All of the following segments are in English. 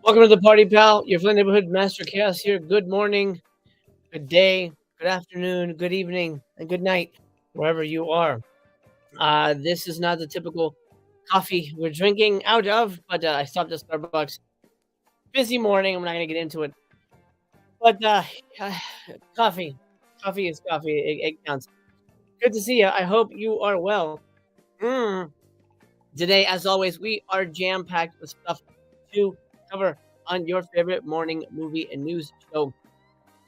Welcome to the party, pal. Your friendly neighborhood master chaos here. Good morning, good day, good afternoon, good evening, and good night, wherever you are. This is not the typical coffee we're drinking out of, but I stopped at Starbucks. Busy morning. I'm not going to get into it. But uh, coffee, coffee is coffee. It counts. Good to see you. I hope you are well. Mm. Today, as always, we are jam packed with stuff to cover on your favorite morning movie and news show.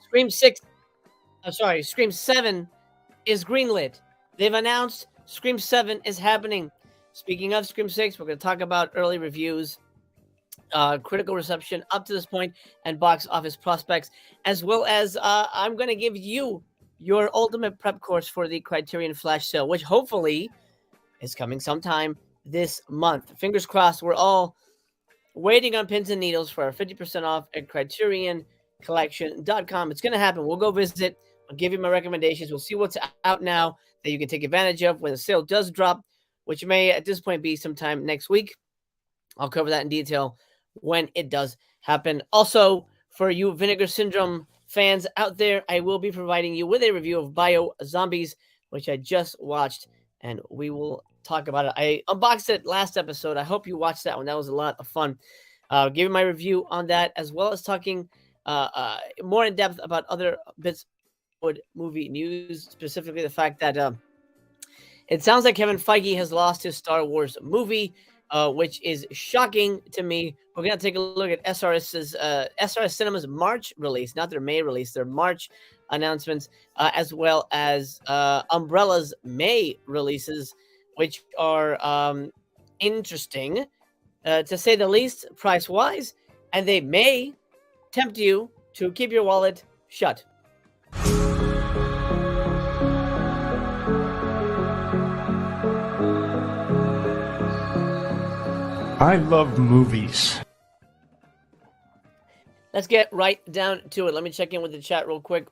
Scream 6, Scream 7 is greenlit. They've announced Scream 7 is happening. Speaking of Scream 6, we're going to talk about early reviews, critical reception up to this point, and box office prospects, as well as I'm going to give you your ultimate prep course for the Criterion Flash Sale, which hopefully is coming sometime this month. Fingers crossed. We're all waiting on pins and needles for our 50% off at CriterionCollection.com. It's going to happen. We'll go visit. I'll give you my recommendations. We'll see what's out now that you can take advantage of when the sale does drop, which may at this point be sometime next week. I'll cover that in detail when it does happen. Also, for you Vinegar Syndrome fans out there, I will be providing you with a review of Bio Zombies, which I just watched, and we will talk about it. I unboxed it last episode. I hope you watched that one. That was a lot of fun. Give you my review on that, as well as talking more in depth about other bits of movie news, specifically the fact that it sounds like Kevin Feige has lost his Star Wars movie, which is shocking to me. We're going to take a look at SRS Cinema's March release, not their May release, their March announcements, as well as Umbrella's May releases, which are interesting, to say the least, price-wise, and they may tempt you to keep your wallet shut. I love movies. Let's get right down to it. Let me check in with the chat real quick.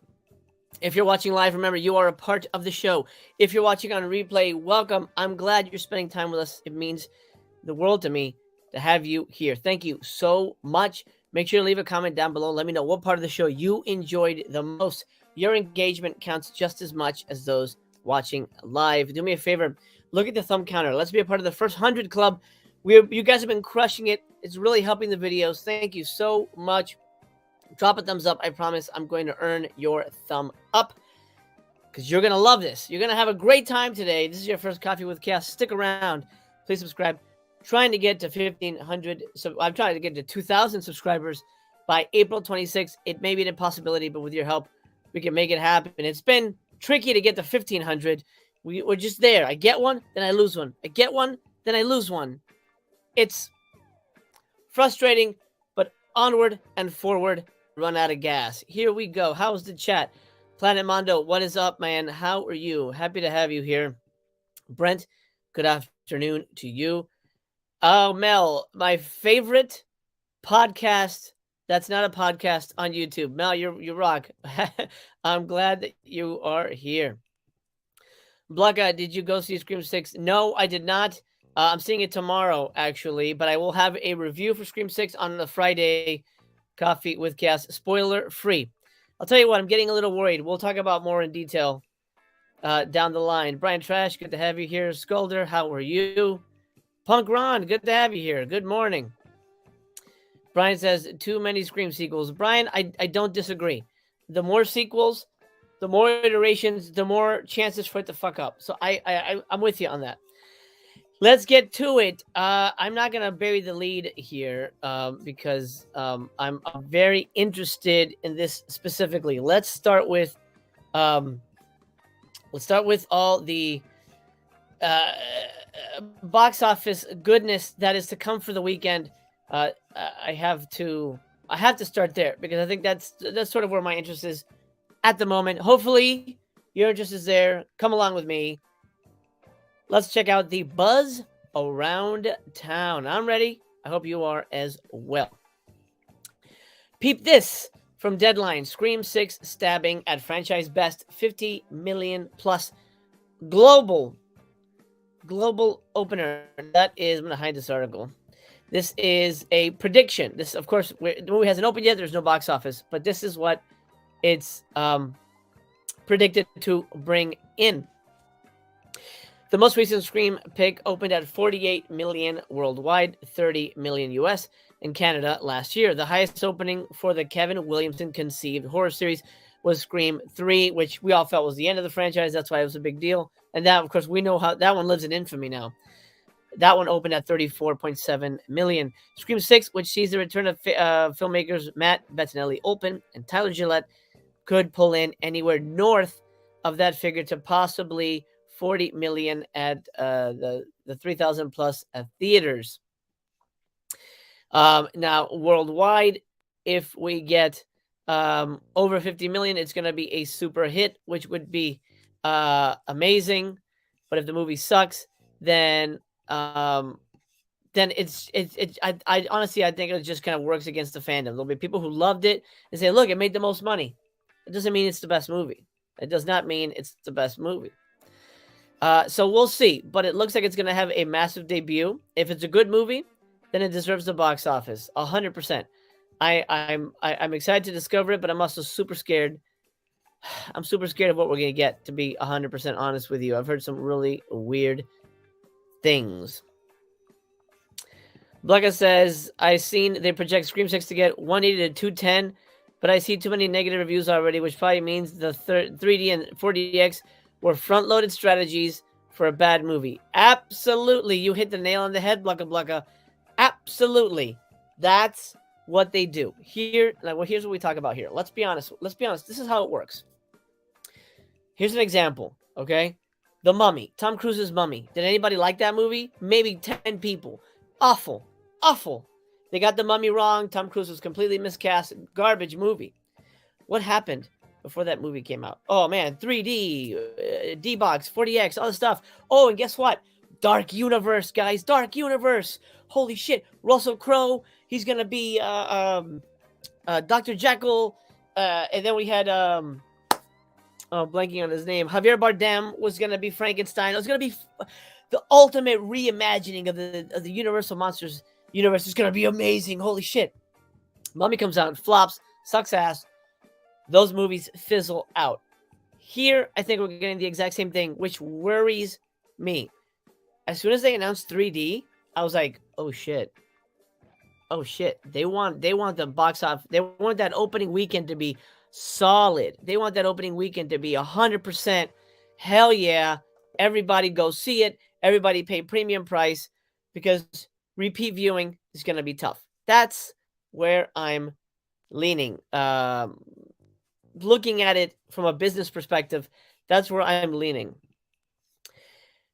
If you're watching live, remember, you are a part of the show. If you're watching on replay, welcome. I'm glad you're spending time with us. It means the world to me to have you here. Thank you so much. Make sure to leave a comment down below. Let me know what part of the show you enjoyed the most. Your engagement counts just as much as those watching live. Do me a favor. Look at the thumb counter. Let's be a part of the first 100 club. You guys have been crushing it. It's really helping the videos. Thank you so much. Drop a thumbs up. I promise I'm going to earn your thumb up because you're going to love this. You're going to have a great time today. This is your first Coffee with Chaos. Stick around. Please subscribe. Trying to get to 1,500. So I'm trying to get to 2,000 subscribers by April 26th. It may be an impossibility, but with your help, we can make it happen. It's been tricky to get to 1,500. We're just there. I get one, then I lose one. I get one, then I lose one. It's frustrating, but onward and forward. Run out of gas. Here we go. How's the chat? Planet Mondo, what is up, man? How are you? Happy to have you here. Brent, good afternoon to you. Oh, Mel, my favorite podcast that's not a podcast on YouTube. Mel, you rock. I'm glad that you are here. Blugga, did you go see Scream 6? No, I did not. I'm seeing it tomorrow, actually, but I will have a review for Scream 6 on the Friday Coffee with Chaos, spoiler free. I'll tell you what, I'm getting a little worried. We'll talk about more in detail down the line. Brian Trash, good to have you here. Skulder, how are you? Punk Ron, good to have you here. Good morning. Brian says, too many Scream sequels. Brian, I don't disagree. The more sequels, the more iterations, the more chances for it to fuck up. So I'm with you on that. Let's get to it. I'm not going to bury the lead here because I'm very interested in this specifically. Let's start with all the box office goodness that is to come for the weekend. I have to start there because I think that's sort of where my interest is at the moment. Hopefully your interest is there. Come along with me. Let's check out the buzz around town. I'm ready. I hope you are as well. Peep this from Deadline. Scream 6 stabbing at franchise best 50 million plus global opener. That is, I'm going to hide this article. This is a prediction. This, of course, the movie hasn't opened yet. There's no box office, but this is what it's predicted to bring in. The most recent Scream pick opened at 48 million worldwide, 30 million US, in Canada last year. The highest opening for the Kevin Williamson conceived horror series was Scream 3, which we all felt was the end of the franchise. That's why it was a big deal. And that, of course, we know how that one lives in infamy now. That one opened at 34.7 million. Scream 6, which sees the return of filmmakers Matt Bettinelli Olpin and Tyler Gillette, could pull in anywhere north of that figure to possibly 40 million at the 3,000 plus theaters. Now, worldwide, if we get over 50 million, it's going to be a super hit, which would be amazing. But if the movie sucks, then it's I honestly, I think it just kind of works against the fandom. There'll be people who loved it and say, look, it made the most money. It doesn't mean it's the best movie. It does not mean it's the best movie. So we'll see, but it looks like it's going to have a massive debut. If it's a good movie, then it deserves the box office, 100%. I'm excited to discover it, but I'm also super scared. I'm super scared of what we're going to get, to be 100% honest with you. I've heard some really weird things. Blanca says, I've seen they project Scream 6 to get 180 to 210, but I see too many negative reviews already, which probably means the 3D and 4DX were front-loaded strategies for a bad movie. Absolutely. You hit the nail on the head, Blanca. Absolutely. That's what they do. Here's what we talk about here. Let's be honest. This is how it works. Here's an example, okay? The Mummy. Tom Cruise's Mummy. Did anybody like that movie? Maybe 10 people. Awful. They got the Mummy wrong. Tom Cruise was completely miscast. Garbage movie. What happened before that movie came out? Oh, man. 3D, D-Box, 4DX, all this stuff. Oh, and guess what? Dark Universe, guys. Dark Universe. Holy shit. Russell Crowe. He's going to be Dr. Jekyll. And then we had, blanking on his name. Javier Bardem was going to be Frankenstein. It was going to be the ultimate reimagining of the Universal Monsters universe. Is going to be amazing. Holy shit. Mummy comes out and flops, sucks ass. Those movies fizzle out. Here, I think we're getting the exact same thing, which worries me. As soon as they announced 3D, I was like, oh shit. They want the box office. They want that opening weekend to be solid. They want that opening weekend to be 100%. Hell yeah. Everybody go see it. Everybody pay premium price, because repeat viewing is going to be tough. That's where I'm leaning. Looking at it from a business perspective, that's where I'm leaning.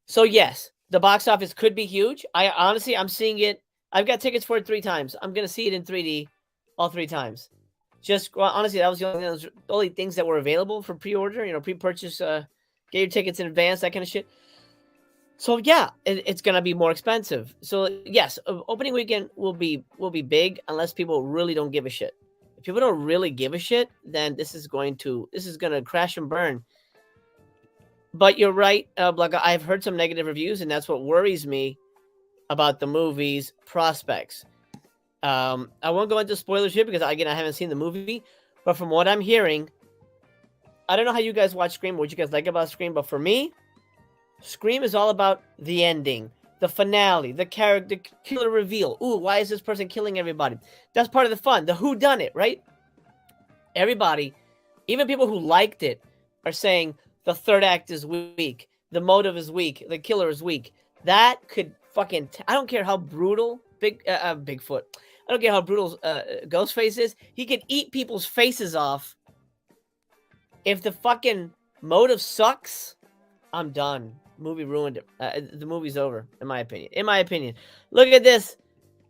So yes, the box office could be huge. I'm seeing it. I've got tickets for it 3 times. I'm going to see it in 3D all 3 times. Honestly, that was the only things that were available for pre-order, pre-purchase, get your tickets in advance, that kind of shit. So yeah, it's going to be more expensive. So yes, opening weekend will be big unless people really don't give a shit. If people don't really give a shit, then this is going to crash and burn. But you're right, Blanca. I've heard some negative reviews, and that's what worries me about the movie's prospects. I won't go into spoilers here because, again, I haven't seen the movie. But from what I'm hearing, I don't know how you guys watch Scream, what you guys like about Scream, but for me, Scream is all about the ending, the finale, the character killer reveal. Ooh, why is this person killing everybody? That's part of the fun, the whodunit, right? Everybody, even people who liked it, are saying the third act is weak, the motive is weak, the killer is weak. That could fucking... I don't care how brutal Bigfoot... I don't care how brutal Ghostface is. He could eat people's faces off. If the fucking motive sucks, I'm done. Movie ruined it. The movie's over, in my opinion. Look at this.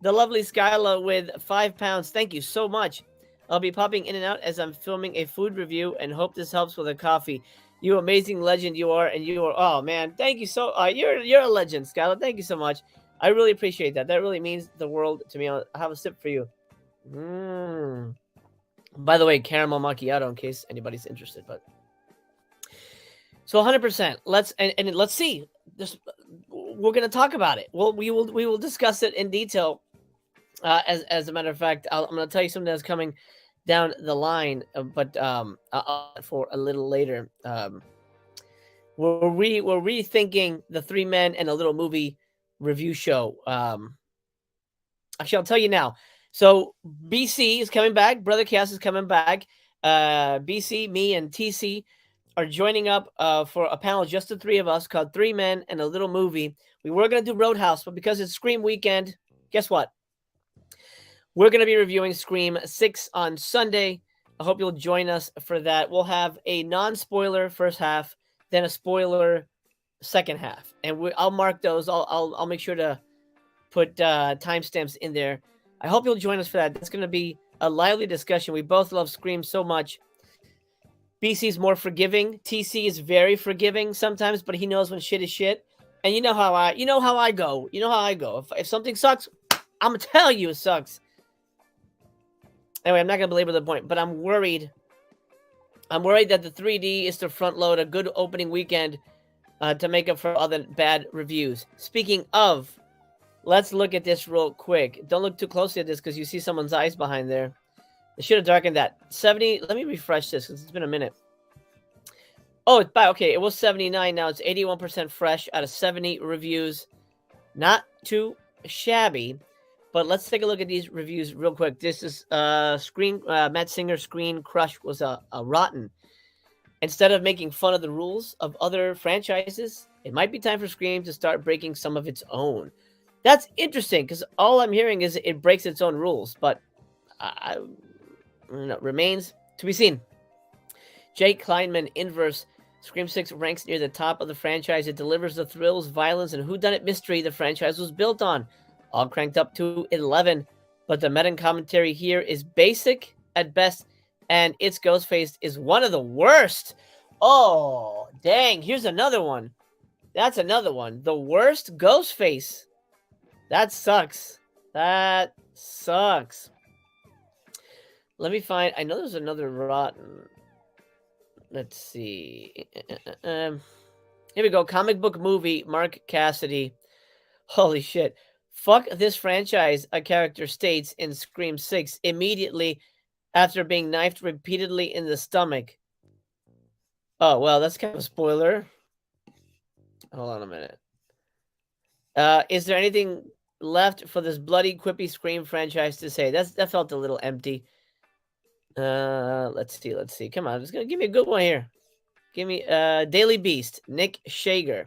The lovely Skyla with 5 pounds. Thank you so much. I'll be popping in and out as I'm filming a food review and hope this helps with a coffee. You amazing legend you are, and you are... Oh, man. Thank you so... you're a legend, Skyla. Thank you so much. I really appreciate that. That really means the world to me. I'll have a sip for you. By the way, caramel macchiato in case anybody's interested. But so 100%. Let's see. We're gonna talk about it. We will discuss it in detail As a matter of fact, I'm going to tell you something that's coming down the line, but for a little later. We're rethinking the Three Men and a Little Movie review show. Actually, I'll tell you now. So BC is coming back. Brother Chaos is coming back. BC, me, and TC are joining up for a panel, just the three of us, called Three Men and a Little Movie. We were going to do Roadhouse, but because it's Scream weekend, guess what? We're going to be reviewing Scream 6 on Sunday. I hope you'll join us for that. We'll have a non-spoiler first half, then a spoiler second half, and I'll mark those. I'll make sure to put timestamps in there. I hope you'll join us for that. That's going to be a lively discussion. We both love Scream so much. BC's more forgiving. TC is very forgiving sometimes, but he knows when shit is shit. And you know how I go. You know how I go. If something sucks, I'm gonna tell you it sucks. Anyway, I'm not gonna belabor the point, but I'm worried. I'm worried that the 3D is to front load a good opening weekend to make up for all the bad reviews. Speaking of, let's look at this real quick. Don't look too closely at this because you see someone's eyes behind there. They should have darkened that. 70. Let me refresh this because it's been a minute. Oh, it's back. Okay, it was 79. Now it's 81% fresh out of 70 reviews. Not too shabby. But let's take a look at these reviews real quick. This is Matt Singer Screen Crush was a rotten. Instead of making fun of the rules of other franchises, it might be time for Scream to start breaking some of its own. That's interesting because all I'm hearing is it breaks its own rules, but remains to be seen. Jake Kleinman Inverse. Scream 6 ranks near the top of the franchise. It delivers the thrills, violence, and whodunit mystery the franchise was built on. All cranked up to 11, but the meta commentary here is basic at best, and its Ghostface is one of the worst. Oh, dang. Here's another one. That's another one. The worst Ghostface. That sucks. That sucks. Let me find... I know there's another rotten... Let's see. Here we go. Comic book movie, Mark Cassidy. Holy shit. Fuck this franchise, a character states in Scream 6 immediately after being knifed repeatedly in the stomach. Oh, well, that's kind of a spoiler. Hold on a minute. Is there anything left for this bloody, quippy Scream franchise to say? That felt a little empty. Let's see. Come on, just gonna give me a good one here. Give me Daily Beast, Nick Shager.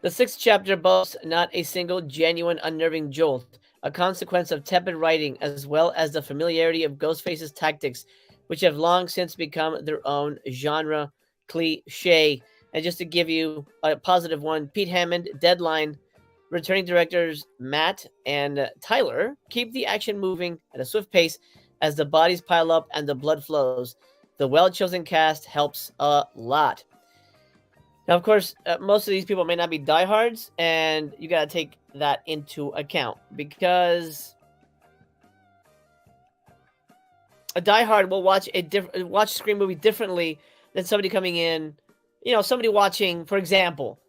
The 6th chapter boasts not a single genuine unnerving jolt, a consequence of tepid writing as well as the familiarity of Ghostface's tactics, which have long since become their own genre cliche. And just to give you a positive one, Pete Hammond, Deadline, returning directors Matt and Tyler keep the action moving at a swift pace as the bodies pile up and the blood flows. The well-chosen cast helps a lot. Now, of course, most of these people may not be diehards, and you got to take that into account because a diehard will watch a Scream movie differently than somebody coming in, somebody watching, for example,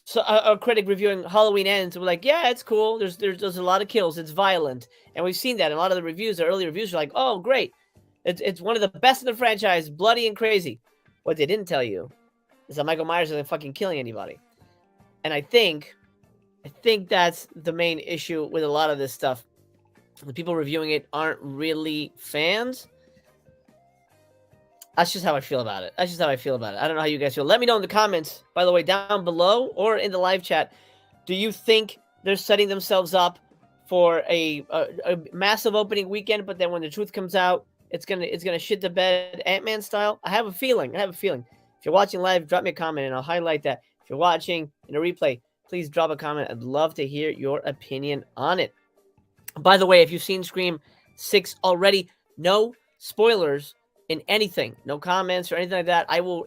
so a critic reviewing Halloween Ends will be like, yeah, it's cool. There's a lot of kills. It's violent, and we've seen that in a lot of the early reviews are like, oh, great, it's one of the best in the franchise, bloody and crazy. What they didn't tell you is that Michael Myers isn't fucking killing anybody. And I think that's the main issue with a lot of this stuff. The people reviewing it aren't really fans. That's just how I feel about it. I don't know how you guys feel. Let me know in the comments, by the way, down below or in the live chat. Do you think they're setting themselves up for a massive opening weekend, but then when the truth comes out, it's gonna shit the bed Ant-Man style? I have a feeling. If you're watching live, drop me a comment and I'll highlight that. If you're watching in a replay, please drop a comment. I'd love to hear your opinion on it. By the way, if you've seen Scream 6 already, no spoilers in anything. No comments or anything like that. I will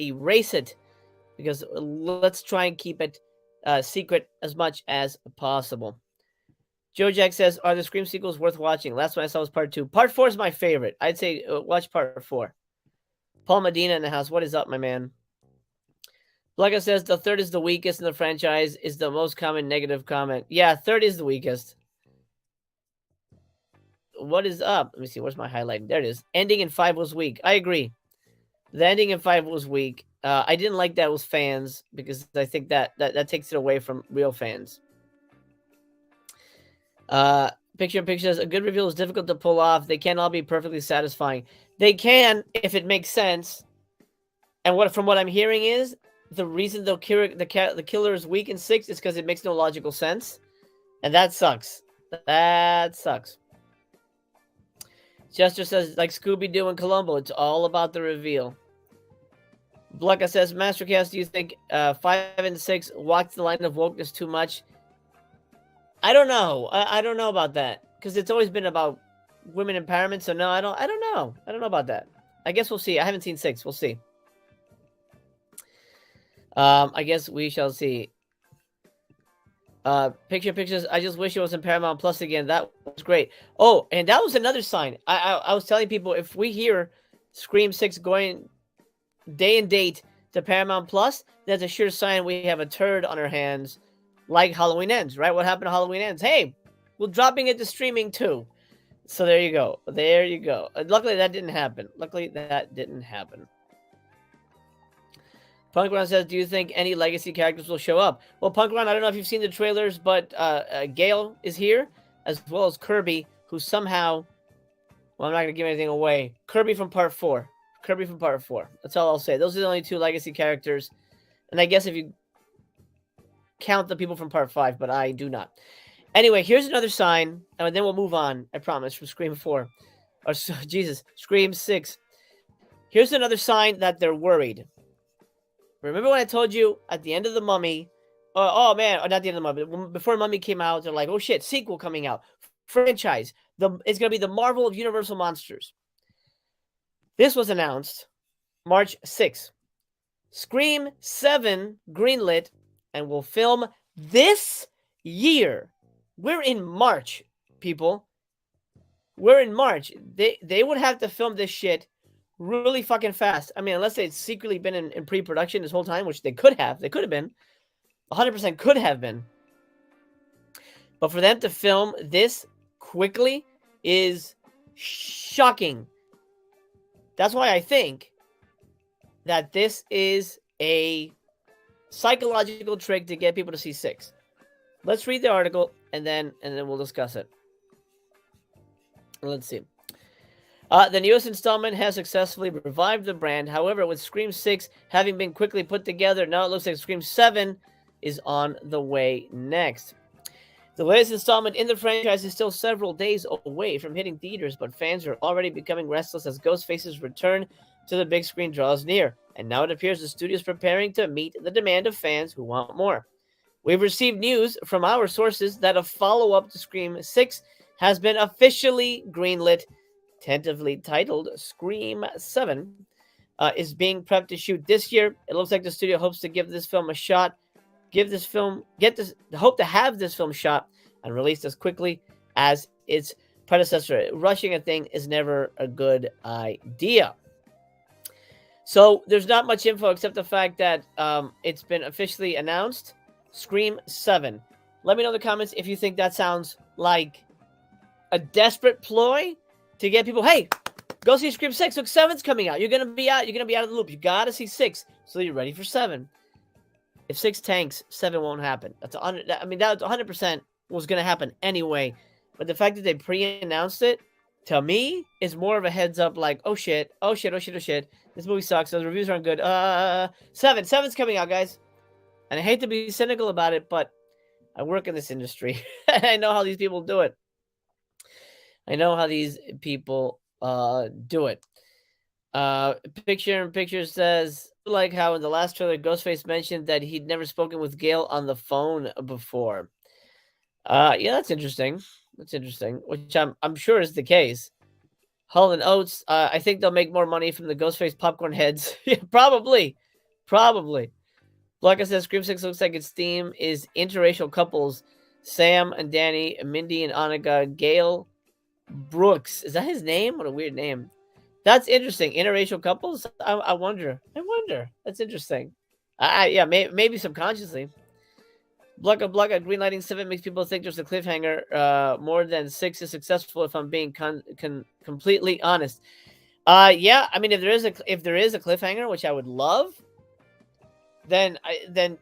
erase it because let's try and keep it secret as much as possible. Joe Jack says, are the Scream sequels worth watching? Last one I saw was part 2. Part 4 is my favorite. I'd say watch part 4. Paul Medina in the house. What is up, my man? Blanca says the 3rd is the weakest in the franchise, is the most common negative comment. Yeah, 3rd is the weakest. what is up? Let me see. Where's my highlight? There it is. Ending in 5 was weak. I agree. The ending in 5 was weak. I didn't like that with fans because I think that takes it away from real fans. Picture in picture says a good reveal is difficult to pull off. They can't all be perfectly satisfying. They can if it makes sense. And from what I'm hearing is the reason the killer is weak in 6 is because it makes no logical sense, and that sucks. That sucks. Chester says, like Scooby-Doo and Columbo, it's all about the reveal. Blucka says, Mastercast, do you think 5 and 6 walked the line of wokeness too much? I don't know. I don't know about that. Because it's always been about women empowerment, so no, I don't know. I don't know about that. I guess we'll see. I haven't seen 6. We'll see. I guess we shall see. Pictures. I just wish it was in Paramount Plus again. That was great. Oh, and that was another sign. I was telling people, if we hear Scream 6 going day and date to Paramount Plus, that's a sure sign we have a turd on our hands, like Halloween Ends, right? What happened to Halloween Ends? Hey, we're dropping it to streaming too. So there you go. There you go. Luckily, that didn't happen. Punkron says, do you think any legacy characters will show up? Well, Punkron, I don't know if you've seen the trailers, but Gale is here, as well as Kirby, who somehow... Well, I'm not going to give anything away. Kirby from Part 4. That's all I'll say. Those are the only 2 legacy characters. And I guess if you count the people from Part 5, but I do not. Anyway, here's another sign, and then we'll move on, I promise, from Scream 4. Or, Jesus, Scream 6. Here's another sign that they're worried. Remember when I told you at the end of The Mummy, oh man, or not the end of The Mummy, before Mummy came out, they're like, oh shit, sequel coming out. Franchise. It's going to be the Marvel of Universal Monsters. This was announced March 6th. Scream 7 greenlit and will film this year. We're in March, people. We're in March. They would have to film this shit really fucking fast. I mean, unless they'd secretly been in pre-production this whole time, which they could have. They could have been. 100% could have been. But for them to film this quickly is shocking. That's why I think that this is a psychological trick to get people to see 6. Let's read the article and then we'll discuss it. Let's see. The newest installment has successfully revived the brand. However, with Scream 6 having been quickly put together, now it looks like Scream 7 is on the way next. The latest installment in the franchise is still several days away from hitting theaters, but fans are already becoming restless as Ghostface's return to the big screen draws near. And now it appears the studio is preparing to meet the demand of fans who want more. We've received news from our sources that a follow-up to Scream 6 has been officially greenlit, tentatively titled Scream 7, is being prepped to shoot this year. It looks like the studio hopes to give this film a shot. Hope to have this film shot and released as quickly as its predecessor. Rushing a thing is never a good idea. So there's not much info except the fact that it's been officially announced. Scream 7. Let me know in the comments if you think that sounds like a desperate ploy to get people, hey, go see Scream 6. Look, 7's coming out. You're gonna be out of the loop. You gotta see 6 so you're ready for 7. If 6 tanks, 7 won't happen. That 100% was gonna happen anyway. But the fact that they pre-announced it, to me, is more of a heads up. Like, oh shit. This movie sucks. Those reviews aren't good. 7's coming out, guys. And I hate to be cynical about it, but I work in this industry. I know how these people do it. Picture in picture says, like how in the last trailer, Ghostface mentioned that he'd never spoken with Gale on the phone before. Yeah, that's interesting. Which I'm sure is the case. Hull and Oates, I think they'll make more money from the Ghostface popcorn heads. Yeah, probably. Blanca says Scream 6 looks like its theme is interracial couples. Sam and Danny, Mindy and Annika, Gale Brooks. Is that his name? What a weird name. That's interesting. Interracial couples? I wonder. That's interesting. Yeah, maybe subconsciously. Blucka Blucka, greenlighting 7 makes people think there's a cliffhanger. More than 6 is successful, if I'm being completely honest. Yeah, I mean, if there is a cliffhanger, which I would love, then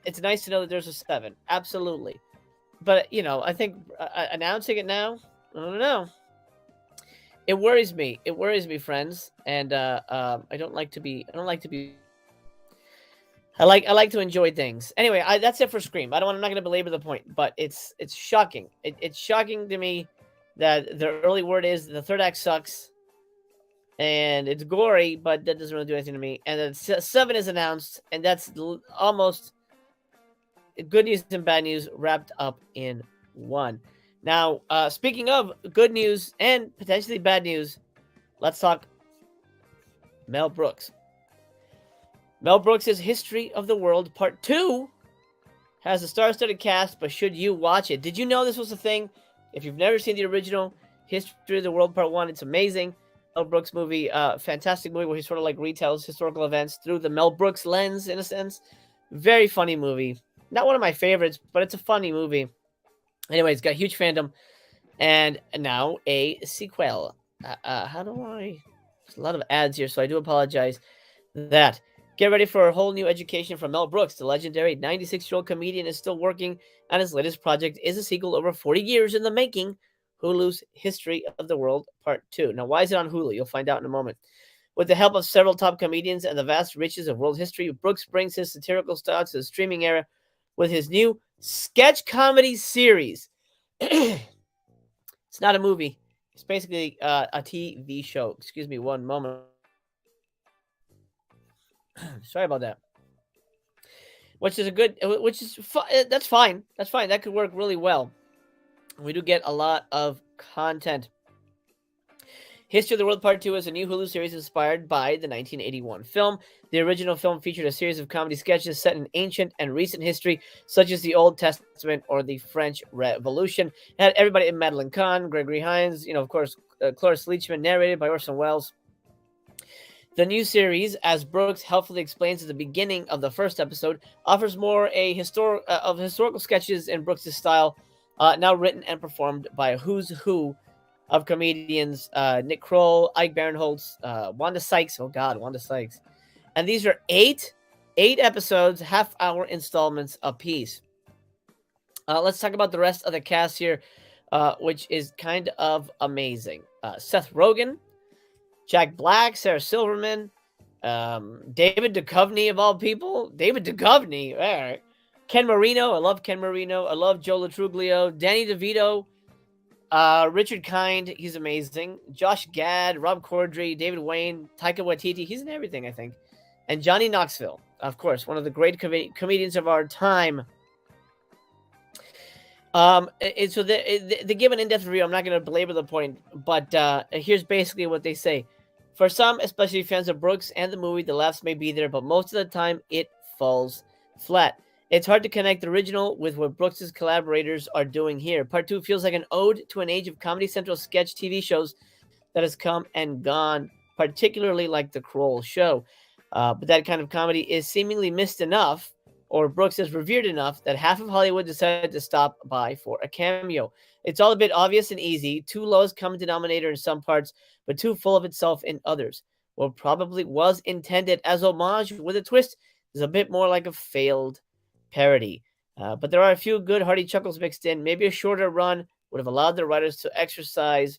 it's nice to know that there's a 7. Absolutely. But I think announcing it now, I don't know. It worries me. It worries me, friends. And I don't like to be. I like to enjoy things. Anyway, that's it for Scream. I'm not going to belabor the point, but it's shocking. It's shocking to me that the early word is the third act sucks, and it's gory, but that doesn't really do anything to me. And then 7 is announced, and that's almost good news and bad news wrapped up in one. Now, speaking of good news and potentially bad news, let's talk Mel Brooks. Mel Brooks' History of the World Part 2 has a star-studded cast, but should you watch it? Did you know this was a thing? If you've never seen the original History of the World Part 1, it's amazing. Mel Brooks movie, fantastic movie where he sort of like retells historical events through the Mel Brooks lens, in a sense. Very funny movie. Not one of my favorites, but it's a funny movie. Anyway, it's got huge fandom. And now a sequel. How do I... There's a lot of ads here, so I do apologize. Get ready for a whole new education from Mel Brooks. The legendary 96-year-old comedian is still working on his latest project. Is a sequel over 40 years in the making. Hulu's History of the World Part 2. Now, why is it on Hulu? You'll find out in a moment. With the help of several top comedians and the vast riches of world history, Brooks brings his satirical style to the streaming era with his new sketch comedy series. It's not a movie. It's basically a TV show. Excuse me one moment. Sorry about that. That's fine. That's fine. That could work really well. We do get a lot of content. History of the World Part 2 is a new Hulu series inspired by the 1981 film. The original film featured a series of comedy sketches set in ancient and recent history, such as the Old Testament or the French Revolution. It had everybody in Madeline Kahn, Gregory Hines, of course, Cloris Leachman, narrated by Orson Welles. The new series, as Brooks helpfully explains at the beginning of the first episode, offers more of historical sketches in Brooks' style, now written and performed by a who's who of comedians, Nick Kroll, Ike Barinholtz, Wanda Sykes. Oh God, Wanda Sykes. And these are eight episodes, half-hour installments apiece. Let's talk about the rest of the cast here, which is kind of amazing. Seth Rogen, Jack Black, Sarah Silverman, David Duchovny of all people. David Duchovny, all right. Ken Marino, I love Ken Marino. I love Joe Latruglio. Danny DeVito, Richard Kind, he's amazing. Josh Gad, Rob Corddry, David Wayne, Taika Waititi, he's in everything, I think. And Johnny Knoxville, of course, one of the great comedians of our time. And so they give an in-depth review. I'm not going to belabor the point, but here's basically what they say. For some, especially fans of Brooks and the movie, the laughs may be there, but most of the time it falls flat. It's hard to connect the original with what Brooks' collaborators are doing here. Part 2 feels like an ode to an age of Comedy Central sketch TV shows that has come and gone, particularly like The Kroll Show. But that kind of comedy is seemingly missed enough, or Brooks is revered enough, that half of Hollywood decided to stop by for a cameo. It's all a bit obvious and easy, too lowest common denominator in some parts, but too full of itself in others. What probably was intended as homage with a twist is a bit more like a failed parody. But there are a few good hearty chuckles mixed in. Maybe a shorter run would have allowed the writers to excise,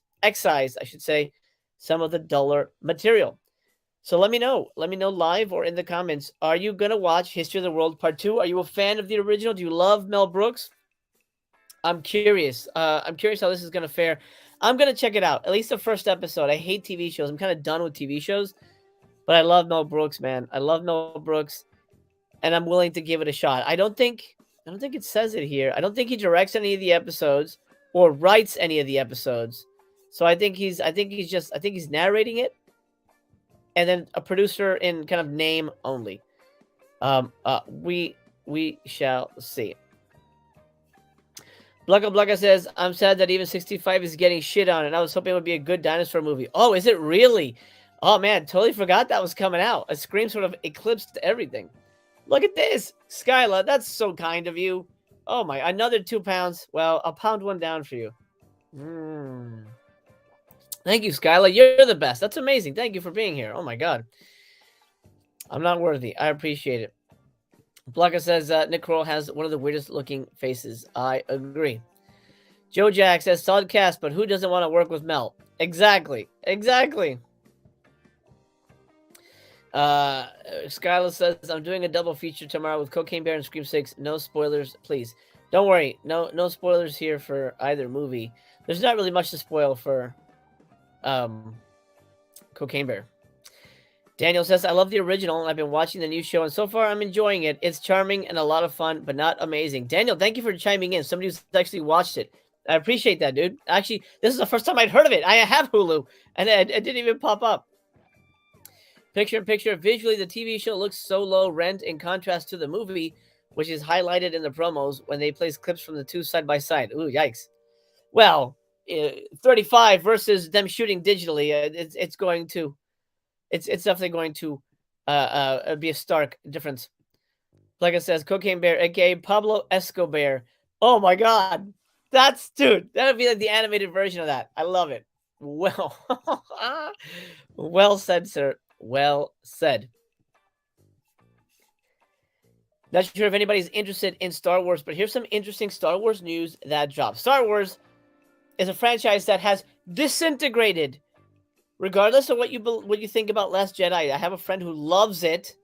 some of the duller material. So let me know live or in the comments. Are you going to watch History of the World Part 2? Are you a fan of the original? Do you love Mel Brooks? I'm curious. I'm curious how this is going to fare. I'm going to check it out. At least the first episode. I hate TV shows. I'm kind of done with TV shows. But I love Mel Brooks, man. I love Mel Brooks. And I'm willing to give it a shot. I don't think it says it here. I don't think he directs any of the episodes or writes any of the episodes. So I think he's narrating it. And then a producer in kind of name only. We shall see. Blucka Blucka says, I'm sad that even 65 is getting shit on, and I was hoping it would be a good dinosaur movie. Oh, is it really? Oh, man, totally forgot that was coming out. A Scream sort of eclipsed everything. Look at this. Skyla, that's so kind of you. Oh my, another 2 pounds. Well, I'll pound one down for you. Thank you, Skyla. You're the best. That's amazing. Thank you for being here. Oh my god. I'm not worthy. I appreciate it. Blanca says Nick Kroll has one of the weirdest looking faces. I agree. Joe Jack says solid cast, but who doesn't want to work with Mel? Exactly. Exactly. Skyla says I'm doing a double feature tomorrow with Cocaine Bear and Scream 6. No spoilers, please. Don't worry. No spoilers here for either movie. There's not really much to spoil for Cocaine Bear. Daniel says, I love the original, and I've been watching the new show, and so far I'm enjoying it. It's charming and a lot of fun, but not amazing. Daniel, thank you for chiming in. Somebody who's actually watched it. I appreciate that, dude. Actually, this is the first time I'd heard of it. I have Hulu, and it didn't even pop up. Picture-in-picture. Visually, the TV show looks so low rent in contrast to the movie, which is highlighted in the promos when they place clips from the two side by side. Ooh, yikes. Well, 35 versus them shooting digitally. It's going to... It's definitely going to be a stark difference. Like it says, Cocaine Bear, aka Pablo Escobar. Oh my god. Dude, that would be like the animated version of that. I love it. Well, well said, sir. Well said. Not sure if anybody's interested in Star Wars, but here's some interesting Star Wars news that dropped. Star Wars is a franchise that has disintegrated. Regardless of what you think about Last Jedi, I have a friend who loves it.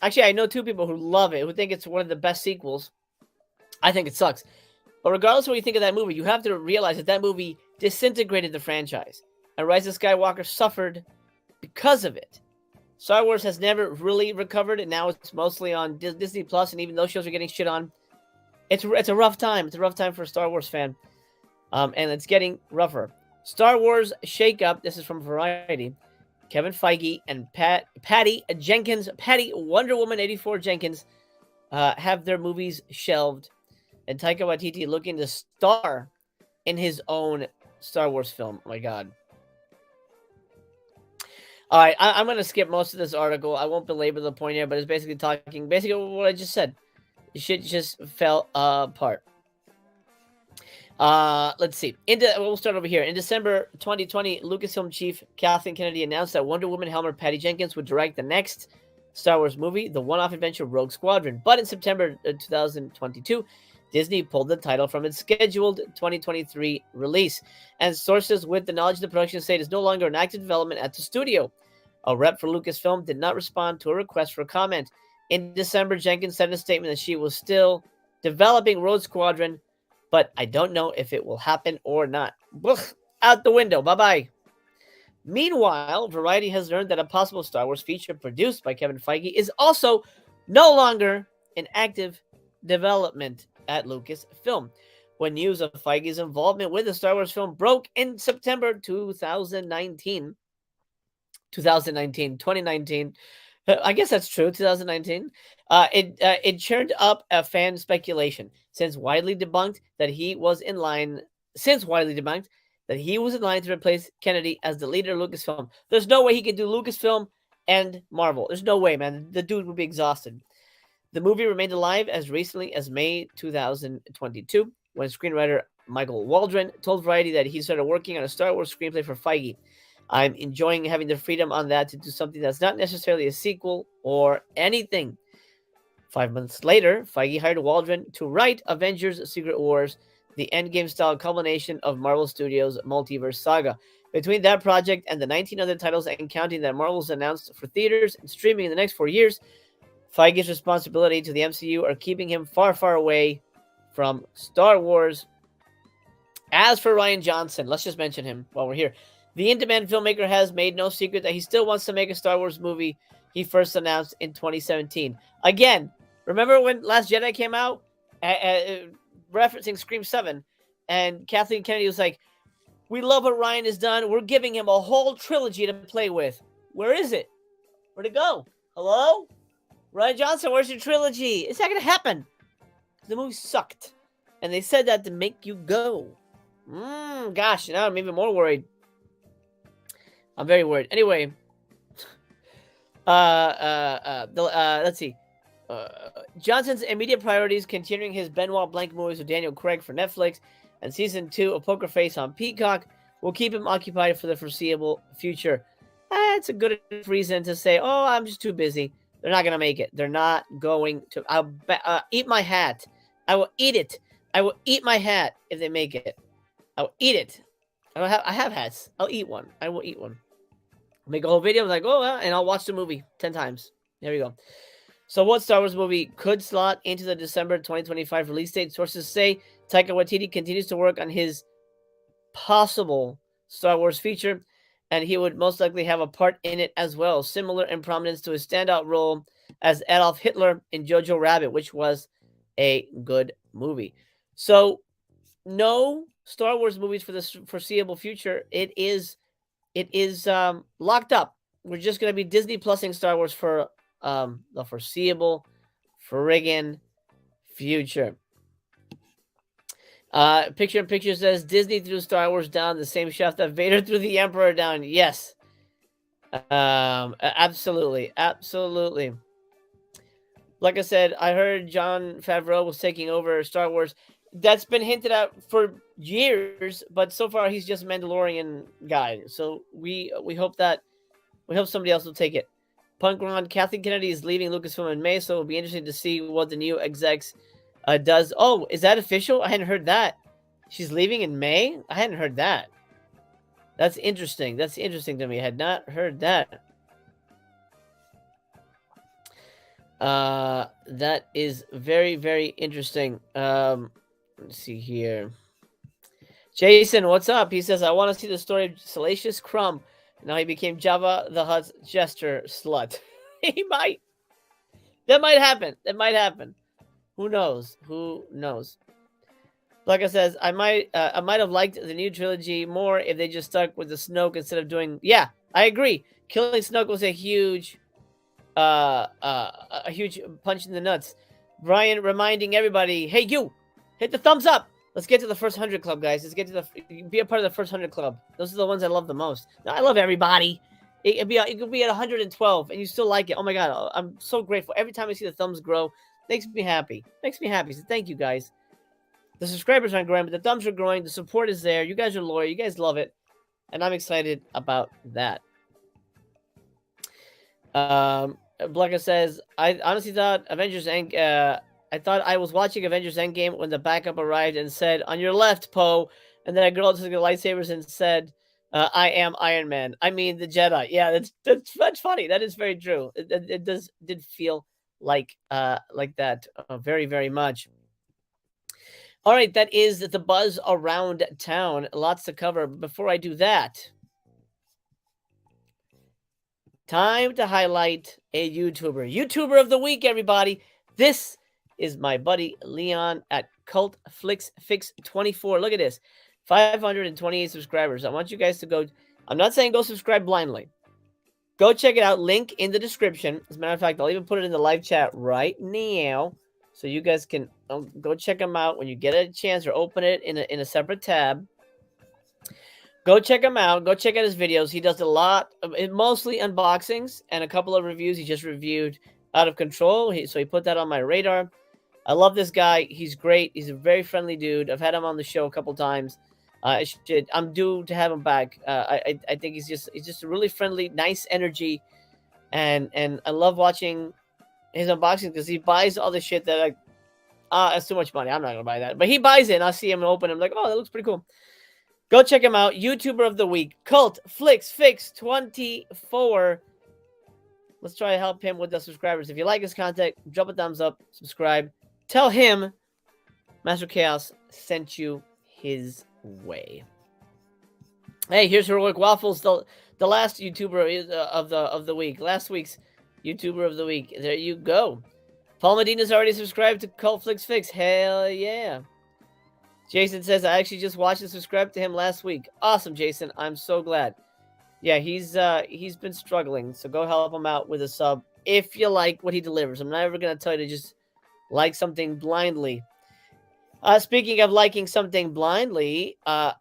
Actually, I know two people who love it, who think it's one of the best sequels. I think it sucks. But regardless of what you think of that movie, you have to realize that that movie disintegrated the franchise. And Rise of Skywalker suffered because of it. Star Wars has never really recovered, and now it's mostly on Disney Plus, and even those shows are getting shit on. It's a rough time. It's a rough time for a Star Wars fan. And it's getting rougher. Star Wars shakeup. This is from Variety. Kevin Feige and Patty Wonder Woman 84 Jenkins have their movies shelved, and Taika Waititi looking to star in his own Star Wars film. Oh my god. All right, I'm going to skip most of this article. I won't belabor the point here, but it's basically talking what I just said. The shit just fell apart. Let's see. We'll start over here. In December 2020, Lucasfilm chief Kathleen Kennedy announced that Wonder Woman helmer Patty Jenkins would direct the next Star Wars movie, the one-off adventure Rogue Squadron. But in September 2022, Disney pulled the title from its scheduled 2023 release, and sources with the knowledge of the production say it is no longer in active development at the studio. A rep for Lucasfilm did not respond to a request for comment. In December, Jenkins said in a statement that she was still developing Rogue Squadron, but I don't know if it will happen or not. Out the window. Bye-bye. Meanwhile, Variety has learned that a possible Star Wars feature produced by Kevin Feige is also no longer in active development at Lucasfilm. When news of Feige's involvement with the Star Wars film broke in September 2019, I guess that's true, 2019, it churned up a fan speculation, since widely debunked that he was in line to replace Kennedy as the leader of Lucasfilm. There's no way he could do Lucasfilm and Marvel. There's no way, man. The dude would be exhausted. The movie remained alive as recently as May 2022, when screenwriter Michael Waldron told Variety that he started working on a Star Wars screenplay for Feige. I'm enjoying having the freedom on that to do something that's not necessarily a sequel or anything. 5 months later, Feige hired Waldron to write Avengers Secret Wars, the Endgame-style culmination of Marvel Studios' multiverse saga. Between that project and the 19 other titles and counting that Marvel's announced for theaters and streaming in the next 4 years, Feige's responsibility to the MCU are keeping him far, far away from Star Wars. As for Rian Johnson, let's just mention him while we're here. The in-demand filmmaker has made no secret that he still wants to make a Star Wars movie he first announced in 2017. Again, remember when Last Jedi came out? Referencing Scream 7. And Kathleen Kennedy was like, we love what Ryan has done. We're giving him a whole trilogy to play with. Where is it? Where'd it go? Hello? Rian Johnson, where's your trilogy? It's not going to happen. The movie sucked. And they said that to make you go. Gosh, now I'm even more worried. I'm very worried. Anyway, let's see. Johnson's immediate priorities: continuing his Benoit Blanc movies with Daniel Craig for Netflix, and season 2 of Poker Face on Peacock will keep him occupied for the foreseeable future. It's a good reason to say, "Oh, I'm just too busy." They're not going to make it. They're not going to. I'll eat my hat. I will eat it. I will eat my hat if they make it. I will eat it. I have hats. I'll eat one. I will eat one. I'll make a whole video. I'm like, oh, and I'll watch the movie 10 times. There we go. So what Star Wars movie could slot into the December 2025 release date? Sources say Taika Waititi continues to work on his possible Star Wars feature, and he would most likely have a part in it as well, similar in prominence to his standout role as Adolf Hitler in Jojo Rabbit, which was a good movie. So, no Star Wars movies for the foreseeable future. It is locked up. We're just going to be Disney Plusing Star Wars for the foreseeable friggin' future. Picture in Picture says Disney threw Star Wars down the same shaft that Vader threw the Emperor down. Yes. Absolutely. Absolutely. Like I said, I heard Jon Favreau was taking over Star Wars. That's been hinted at for years, but so far he's just a Mandalorian guy. So we hope somebody else will take it. Punk Ron, Kathleen Kennedy is leaving Lucasfilm in May, so it'll be interesting to see what the new execs does. Oh, is that official? I hadn't heard that. She's leaving in May? I hadn't heard that. That's interesting. That's interesting to me. I had not heard that. That is very, very interesting. Let's see here. Jason, what's up? He says, I want to see the story of Salacious Crumb. Now he became Jabba the Hutt's jester slut. He might. That might happen. That might happen. Who knows? Who knows? Like I says, I might have liked the new trilogy more if they just stuck with the Snoke instead of doing. Yeah, I agree. Killing Snoke was a huge punch in the nuts. Brian reminding everybody, hey, you, hit the thumbs up. Let's get to the first 100 club, guys. Let's get to be a part of the first 100 club. Those are the ones I love the most. No, I love everybody. It could be at 112 and you still like it. Oh my God, I'm so grateful. Every time I see the thumbs grow, makes me happy. Makes me happy. So thank you, guys. The subscribers aren't growing, but the thumbs are growing. The support is there. You guys are loyal. You guys love it. And I'm excited about that. Blanca says, I honestly thought I thought I was watching Avengers Endgame when the backup arrived and said, on your left, Poe. And then a girl took the lightsabers and said, I am Iron Man. I mean, the Jedi. Yeah, that's funny. That is very true. It did feel like that very, very much. All right, that is the buzz around town. Lots to cover. Before I do that, time to highlight a YouTuber. YouTuber of the week, everybody. This is my buddy Leon at Cult Flicks Fix 24. Look at this. 528 subscribers. I want you guys to go. I'm not saying go subscribe blindly. Go check it out. Link in the description. As a matter of fact, I'll even put it in the live chat right now. So you guys can go check him out when you get a chance, or open it in a separate tab. Go check him out. Go check out his videos. He does a lot, mostly unboxings and a couple of reviews. He just reviewed Out of Control. So he put that on my radar. I love this guy. He's great. He's a very friendly dude. I've had him on the show a couple times. I'm due to have him back. I think he's just a really friendly, nice energy, and I love watching his unboxing because he buys all the shit that that's too much money. I'm not gonna buy that, but he buys it. And I see him and open him like, oh, that looks pretty cool. Go check him out. YouTuber of the week, Cult Flicks Fix 24. Let's try to help him with the subscribers. If you like his content, drop a thumbs up, subscribe. Tell him Master Chaos sent you his way. Hey, here's Heroic Waffles, the last YouTuber of the week. Last week's YouTuber of the week. There you go. Paul Medina's already subscribed to Cult Flicks Fix. Hell yeah. Jason says, I actually just watched and subscribed to him last week. Awesome, Jason. I'm so glad. Yeah, he's been struggling, so go help him out with a sub if you like what he delivers. I'm never going to tell you to just like something blindly. Speaking of liking something blindly, I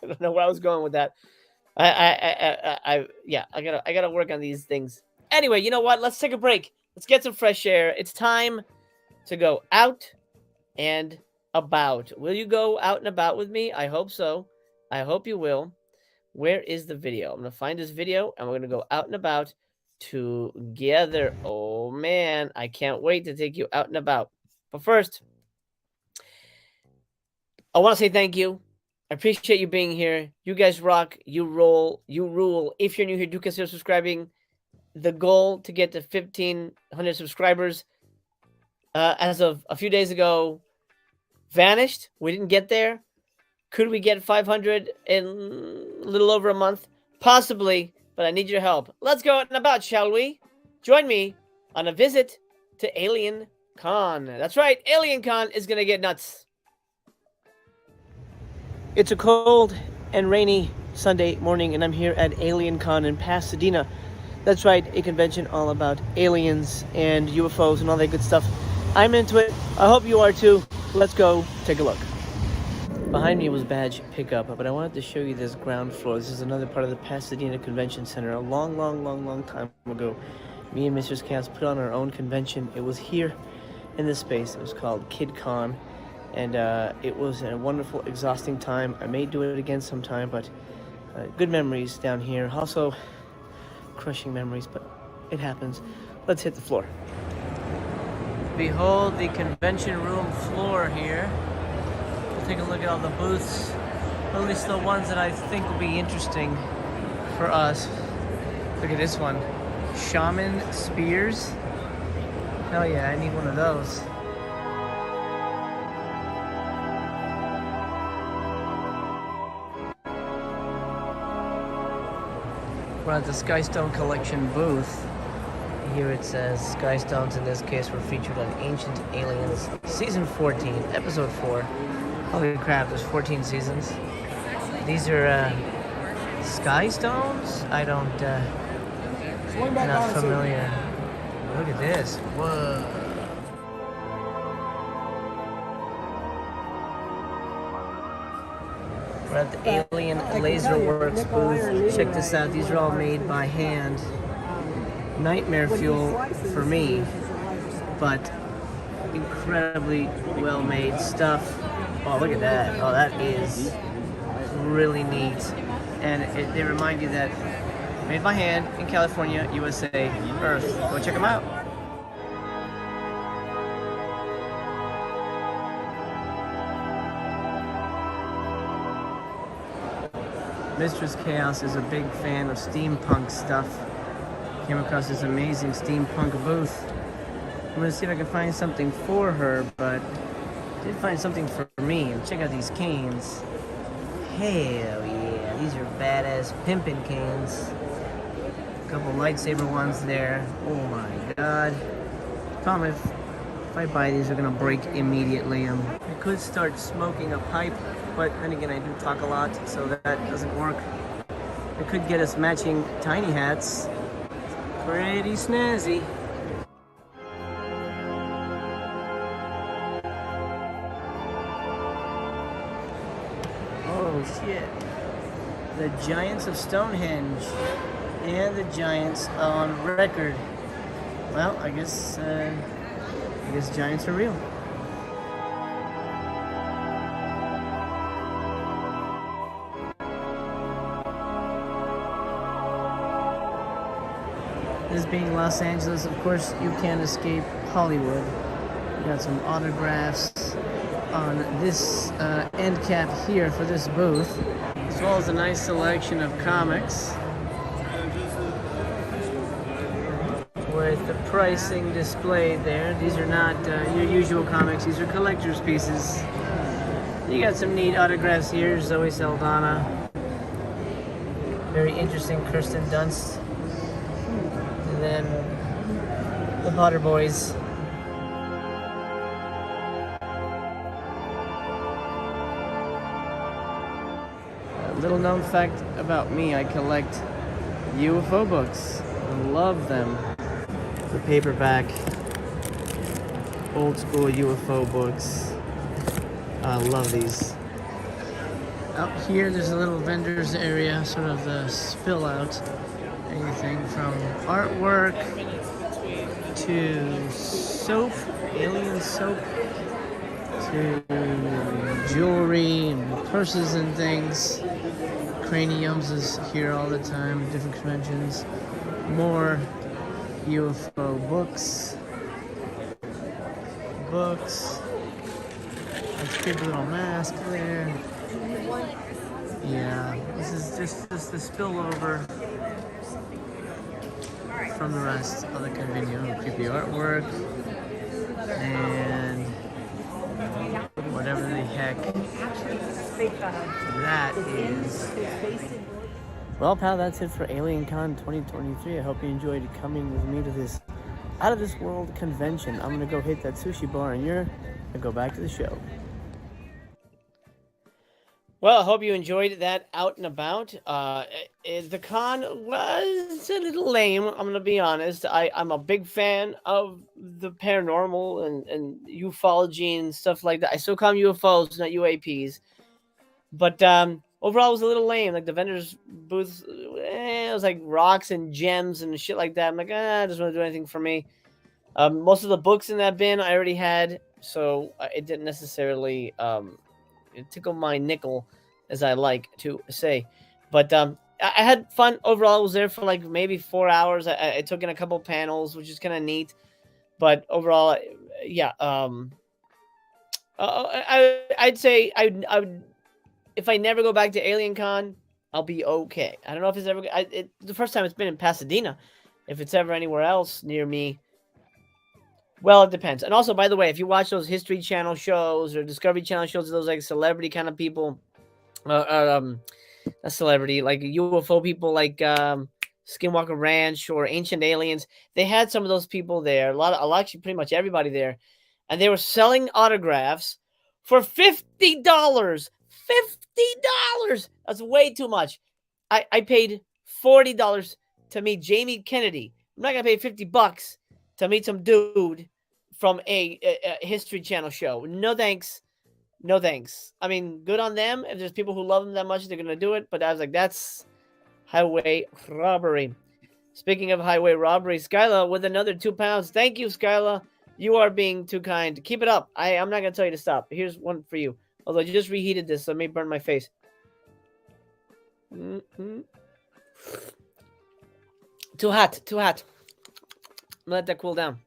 don't know where I was going with that. I gotta work on these things. Anyway, you know what? Let's take a break. Let's get some fresh air. It's time to go out and about. Will you go out and about with me? I hope so. I hope you will. Where is the video? I'm going to find this video and we're going to go out and about together. Oh man, I can't wait to take you out and about. But first, I want to say thank you. I appreciate you being here. You guys rock. You roll. You rule. If you're new here, do consider subscribing. The goal to get to 1,500 subscribers as of a few days ago vanished. We didn't get there. Could we get 500 in a little over a month? Possibly, but I need your help. Let's go out and about, shall we? Join me on a visit to Alien Con. That's right, Alien Con is going to get nuts. It's a cold and rainy Sunday morning, and I'm here at Alien Con in Pasadena. That's right, a convention all about aliens and UFOs and all that good stuff. I'm into it. I hope you are too. Let's go take a look. Behind me was badge pickup, but I wanted to show you this ground floor. This is another part of the Pasadena Convention Center. A long time ago, me and Mr. Chaos put on our own convention. It was here in this space. It was called KidCon, and it was a wonderful, exhausting time. I may do it again sometime, but good memories down here. Also, crushing memories, but it happens. Let's hit the floor. Behold the convention room floor here. We'll take a look at all the booths, at least the ones that I think will be interesting for us. Look at this one. Shaman spears. Hell yeah, I need one of those. We're at the Skystone Collection booth. Here it says Skystones in this case were featured on Ancient Aliens Season 14, Episode 4. Holy crap, there's 14 seasons. These are Skystones? I'm not familiar. Look at this. Whoa. We're at the Alien Laser Works booth. Check this out. These are all made by hand. Nightmare fuel for me, but incredibly well-made stuff. Oh, look at that. Oh, that is really neat. And they remind you that made by hand in California, USA, Earth. Go check them out. Mistress Chaos is a big fan of steampunk stuff. Came across this amazing steampunk booth. I'm gonna see if I can find something for her, but did find something for me. And check out these canes. Hell yeah, these are badass pimpin' canes. A couple lightsaber ones there. Oh my god. Problem if I buy these, they're gonna break immediately. I could start smoking a pipe, but then again, I do talk a lot, so that doesn't work. I could get us matching tiny hats. Pretty snazzy. Oh shit. The Giants of Stonehenge and the Giants on record. Well, I guess giants are real. This being Los Angeles, of course, you can't escape Hollywood. We got some autographs on this end cap here for this booth, as well as a nice selection of comics with the pricing displayed there. These are not your usual comics, these are collector's pieces. You got some neat autographs here. Zoe Saldana, very interesting Kirsten Dunst. And then the Potter Boys. A little known fact about me, I collect UFO books. I love them. The paperback, old school UFO books. I love these. Out here there's a little vendor's area, sort of the spill out. Anything from artwork to soap, alien soap, to jewelry and purses and things. Craniums is here all the time, different conventions. More UFO books. Let's keep a little mask there. Yeah, this is just the spillover from the rest of the convention. Creepy artwork and whatever the heck that is. Well, pal, that's it for AlienCon 2023. I hope you enjoyed coming with me to this out of this world convention. I'm gonna go hit that sushi bar and you're gonna go back to the show. Well, I hope you enjoyed that out and about. The con was a little lame, I'm going to be honest. I'm a big fan of the paranormal and ufology and stuff like that. I still call them UFOs, not UAPs. But overall, it was a little lame. Like, the vendors' booths, it was like rocks and gems and shit like that. I'm like, it doesn't really do anything for me. Most of the books in that bin I already had, so it didn't necessarily... it tickled my nickel, as I like to say. But I had fun overall. I was there for like maybe 4 hours. I took in a couple panels, which is kind of neat. But overall, yeah. I'd say I would, if I never go back to AlienCon, I'll be okay. I don't know if it's ever... the first time it's been in Pasadena. If it's ever anywhere else near me, well, it depends. And also, by the way, if you watch those History Channel shows or Discovery Channel shows, those like celebrity kind of people, not celebrity, like UFO people, like Skinwalker Ranch or Ancient Aliens, they had some of those people there. Actually, pretty much everybody there, and they were selling autographs for $50. $50. That's way too much. I paid $40 to meet Jamie Kennedy. I'm not gonna pay $50 to meet some dude from a History Channel show. No thanks. No thanks. I mean, good on them. If there's people who love them that much, they're going to do it. But I was like, that's highway robbery. Speaking of highway robbery, Skyla with another £2. Thank you, Skyla. You are being too kind. Keep it up. I'm not going to tell you to stop. Here's one for you. Although you just reheated this, so it may burn my face. Too hot. Too hot. Let that cool down.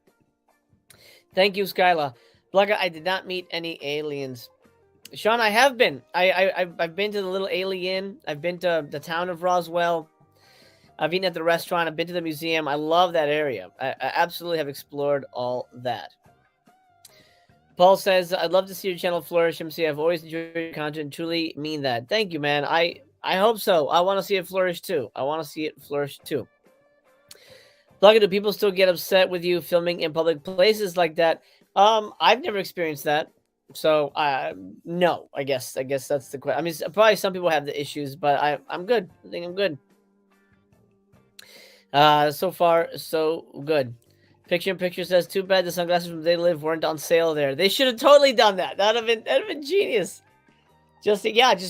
Thank you, Skyla. Blugga, I did not meet any aliens. Sean, I have been. I've been to the little alien. I've been to the town of Roswell. I've eaten at the restaurant. I've been to the museum. I love that area. I absolutely have explored all that. Paul says, I'd love to see your channel flourish, MC. I've always enjoyed your content. Truly mean that. Thank you, man. I hope so. I want to see it flourish, too. Blugga, do people still get upset with you filming in public places like that? I've never experienced that. So, no, I guess that's the question. I mean, probably some people have the issues, but I'm good. I think I'm good. So far, so good. Picture in Picture says, too bad the sunglasses from They Live weren't on sale there. They should have totally done that. That'd have been genius. Just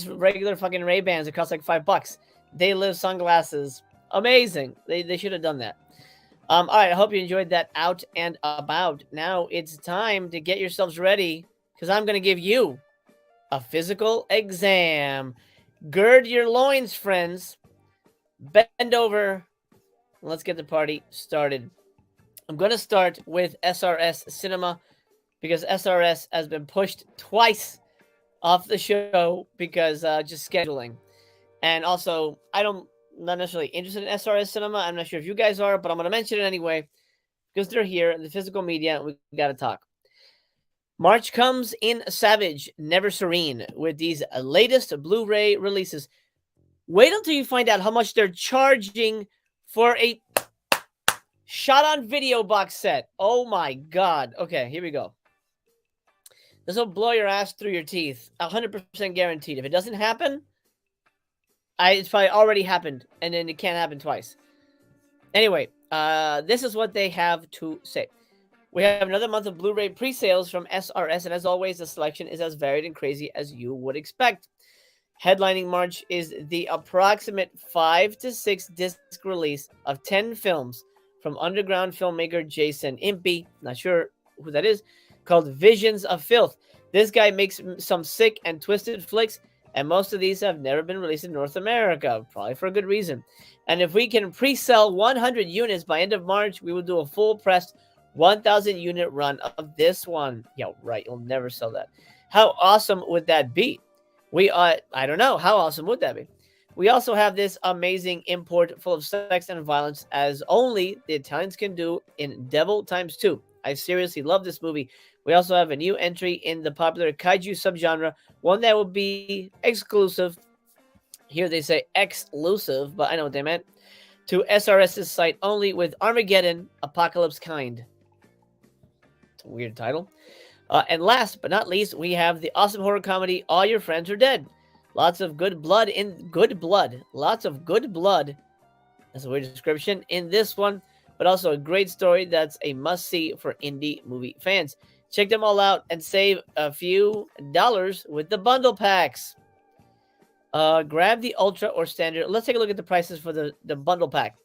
regular fucking Ray-Bans. It cost like $5. They Live sunglasses. Amazing. They should have done that. All right, I hope you enjoyed that out and about. Now it's time to get yourselves ready, because I'm going to give you a physical exam. Gird your loins, friends. Bend over. Let's get the party started. I'm going to start with SRS Cinema, because SRS has been pushed twice off the show because just scheduling. And also, I'm not necessarily interested in SRS Cinema. I'm not sure if you guys are, but I'm going to mention it anyway because they're here in the physical media and we got to talk. March comes in savage, never serene with these latest Blu-ray releases. Wait until you find out how much they're charging for a shot-on-video box set. Oh my God. Okay, here we go. This will blow your ass through your teeth. 100% guaranteed. If it doesn't happen, it's probably already happened, and then it can't happen twice. Anyway, this is what they have to say. We have another month of Blu-ray pre-sales from SRS, and as always, the selection is as varied and crazy as you would expect. Headlining March is the approximate 5 to 6 disc release of 10 films from underground filmmaker Jason Impey, not sure who that is, called Visions of Filth. This guy makes some sick and twisted flicks, and most of these have never been released in North America, probably for a good reason. And if we can pre-sell 100 units by end of March, we will do a full-pressed 1,000 unit run of this one. Yeah, right. You'll never sell that. How awesome would that be? I don't know. How awesome would that be? We also have this amazing import full of sex and violence as only the Italians can do in Devil Times 2. I seriously love this movie. We also have a new entry in the popular kaiju subgenre, one that will be exclusive. Here they say exclusive, but I know what they meant. To SRS's site only with Armageddon, Apocalypse Kind. It's a weird title. And last but not least, we have the awesome horror comedy All Your Friends Are Dead. Lots of good blood in good blood. Lots of good blood. That's a weird description in this one, but also a great story that's a must-see for indie movie fans. Check them all out and save a few dollars with the bundle packs. Grab the Ultra or Standard. Let's take a look at the prices for the bundle pack.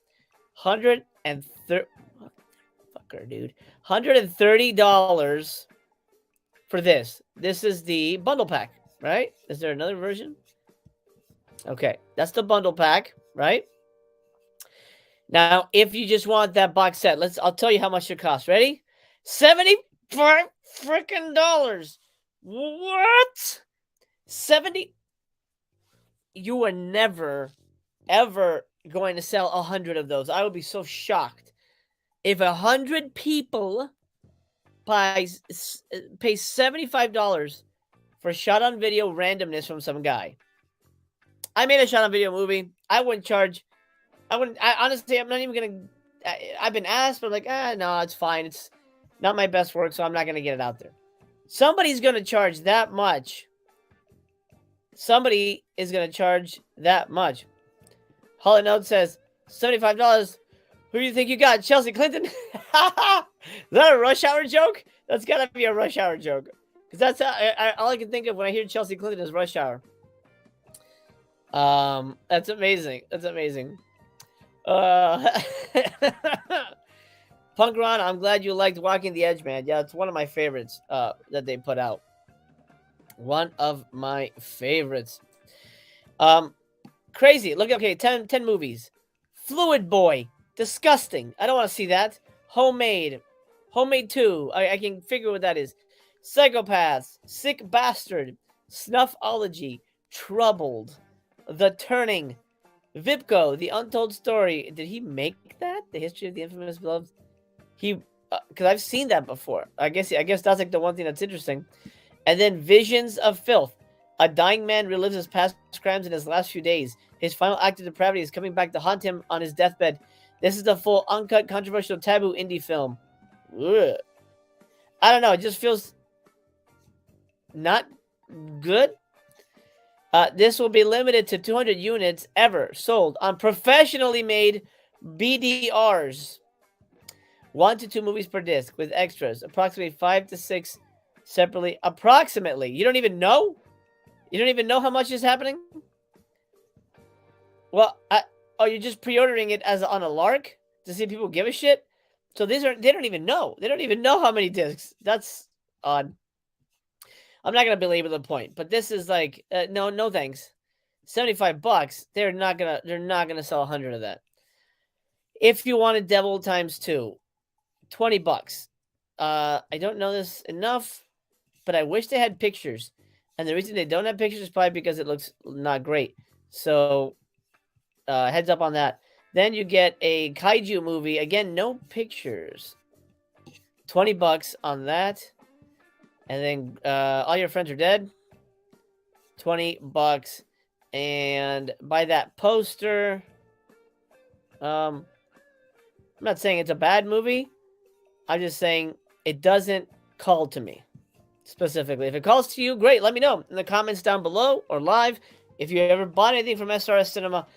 $130 for this. This is the bundle pack, right? Is there another version? Okay, that's the bundle pack, right? Now, if you just want that box set, I'll tell you how much it costs. Ready? $75 freaking dollars. What? 70? You are never, ever going to sell 100 of those. I would be so shocked if 100 people pay $75 for shot on video randomness from some guy. I made a shot on video movie. I honestly, I'm not even going to, I've been asked, but no, it's fine. It's not my best work, so I'm not going to get it out there. Somebody's going to charge that much. Somebody is going to charge that much. Holly Note says, $75. Who do you think you got? Chelsea Clinton? Is that a Rush Hour joke? That's got to be a Rush Hour joke. Because that's all I can think of when I hear Chelsea Clinton is Rush Hour. That's amazing. That's amazing. Punk Ron, I'm glad you liked Walking the Edge, man. Yeah, it's one of my favorites that they put out. One of my favorites. Crazy. Look, okay, 10 movies. Fluid Boy. Disgusting. I don't want to see that. Homemade. Homemade 2. I can figure what that is. Psychopaths. Sick Bastard. Snuffology. Troubled. The Turning. Vipco. The Untold Story. Did he make that? The History of the Infamous Beloved? Because I've seen that before. I guess that's like the one thing that's interesting. And then Visions of Filth. A dying man relives his past crimes in his last few days. His final act of depravity is coming back to haunt him on his deathbed. This is the full, uncut, controversial, taboo indie film. Ugh. I don't know. It just feels not good. This will be limited to 200 units ever sold on professionally made BDRs. 1 to 2 movies per disc with extras. Approximately 5 to 6 separately. Approximately. You don't even know? You don't even know how much is happening? Well, you're just pre-ordering it as on a lark to see if people give a shit? So they don't even know. They don't even know how many discs. That's odd. I'm not going to belabor the point, but this is like, no thanks. $75. They're not going to sell 100 of that. If you wanted Devil Times 2, $20. I don't know this enough, but I wish they had pictures. And the reason they don't have pictures is probably because it looks not great. So, heads up on that. Then you get a kaiju movie. Again, no pictures. $20 on that. And then All Your Friends Are Dead. $20. And buy that poster. I'm not saying it's a bad movie. I'm just saying it doesn't call to me specifically. If it calls to you, great. Let me know in the comments down below or live. If you ever bought anything from SRS Cinema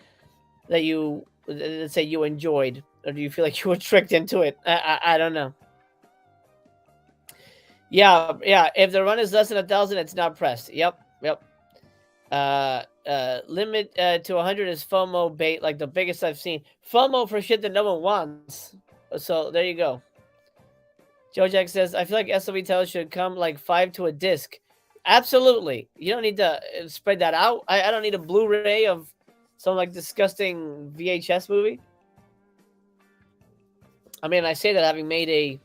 that you, let's say, you enjoyed, or do you feel like you were tricked into it? I don't know. Yeah. If the run is less than 1,000, it's not pressed. Yep. Limit to 100 is FOMO bait, like the biggest I've seen. FOMO for shit that no one wants. So there you go. Joe Jack says, I feel like SLV titles should come like 5 to a disc. Absolutely. You don't need to spread that out. I don't need a Blu-ray of some like disgusting VHS movie. I mean, I say that having made a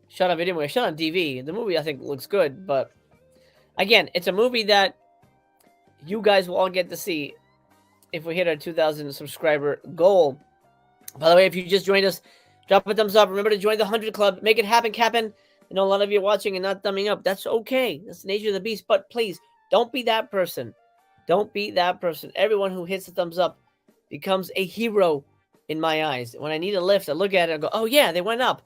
shot on video movie, shot on DV. The movie I think looks good, but again, it's a movie that you guys will all get to see if we hit our 2,000 subscriber goal. By the way, if you just joined us, drop a thumbs up. Remember to join the 100 Club. Make it happen, Captain. I know a lot of you are watching and not thumbing up. That's okay. That's the nature of the beast. But please, don't be that person. Don't be that person. Everyone who hits the thumbs up becomes a hero in my eyes. When I need a lift, I look at it and go, oh, yeah, they went up.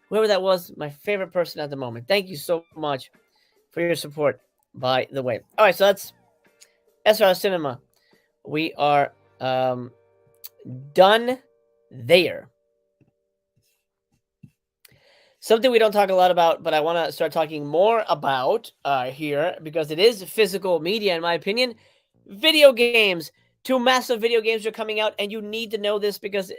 Whoever that was, my favorite person at the moment. Thank you so much for your support, by the way. All right, so that's SR Cinema. We are done there. Something we don't talk a lot about, but I want to start talking more about here because it is physical media, in my opinion. Video games. 2 massive video games are coming out, and you need to know this because,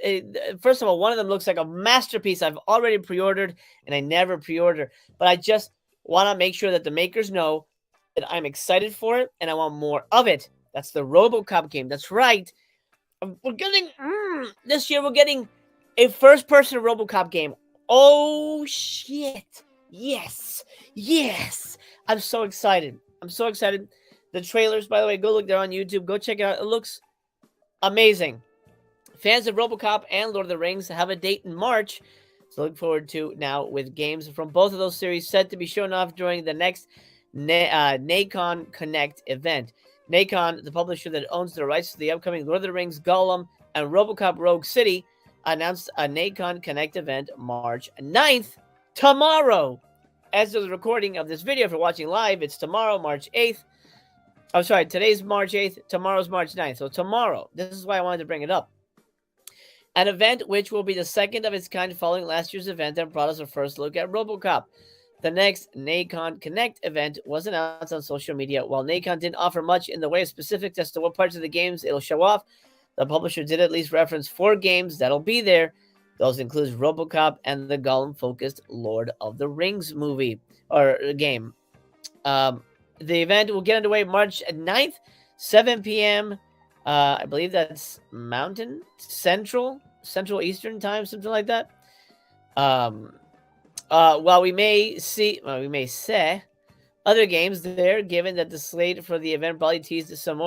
first of all, one of them looks like a masterpiece. I've already pre-ordered, and I never pre-order. But I just want to make sure that the makers know that I'm excited for it, and I want more of it. That's the Robocop game. That's right. We're getting, this year we're getting a first-person Robocop game. Oh, shit. Yes. Yes. I'm so excited. I'm so excited. The trailers, by the way, go look there on YouTube. Go check it out. It looks amazing. Fans of Robocop and Lord of the Rings have a date in March. So look forward to now with games from both of those series set to be shown off during the next Nacon Connect event. Nacon, the publisher that owns the rights to the upcoming Lord of the Rings, Gollum, and Robocop Rogue City, announced a Nacon Connect event March 9th, tomorrow. As of the recording of this video, if you're watching live, it's tomorrow, March 8th. I'm sorry, today's March 8th, tomorrow's March 9th. So tomorrow, this is why I wanted to bring it up. An event which will be the second of its kind following last year's event that brought us a first look at Robocop. The next Nacon Connect event was announced on social media. While Nacon didn't offer much in the way of specifics as to what parts of the games it'll show off, the publisher did at least reference 4 games that'll be there. Those include Robocop and the Gollum-focused Lord of the Rings movie, or game. The event will get underway March 9th, 7 p.m. I believe that's Mountain, Central Eastern Time, something like that. While we may say other games there, given that the slate for the event probably teased some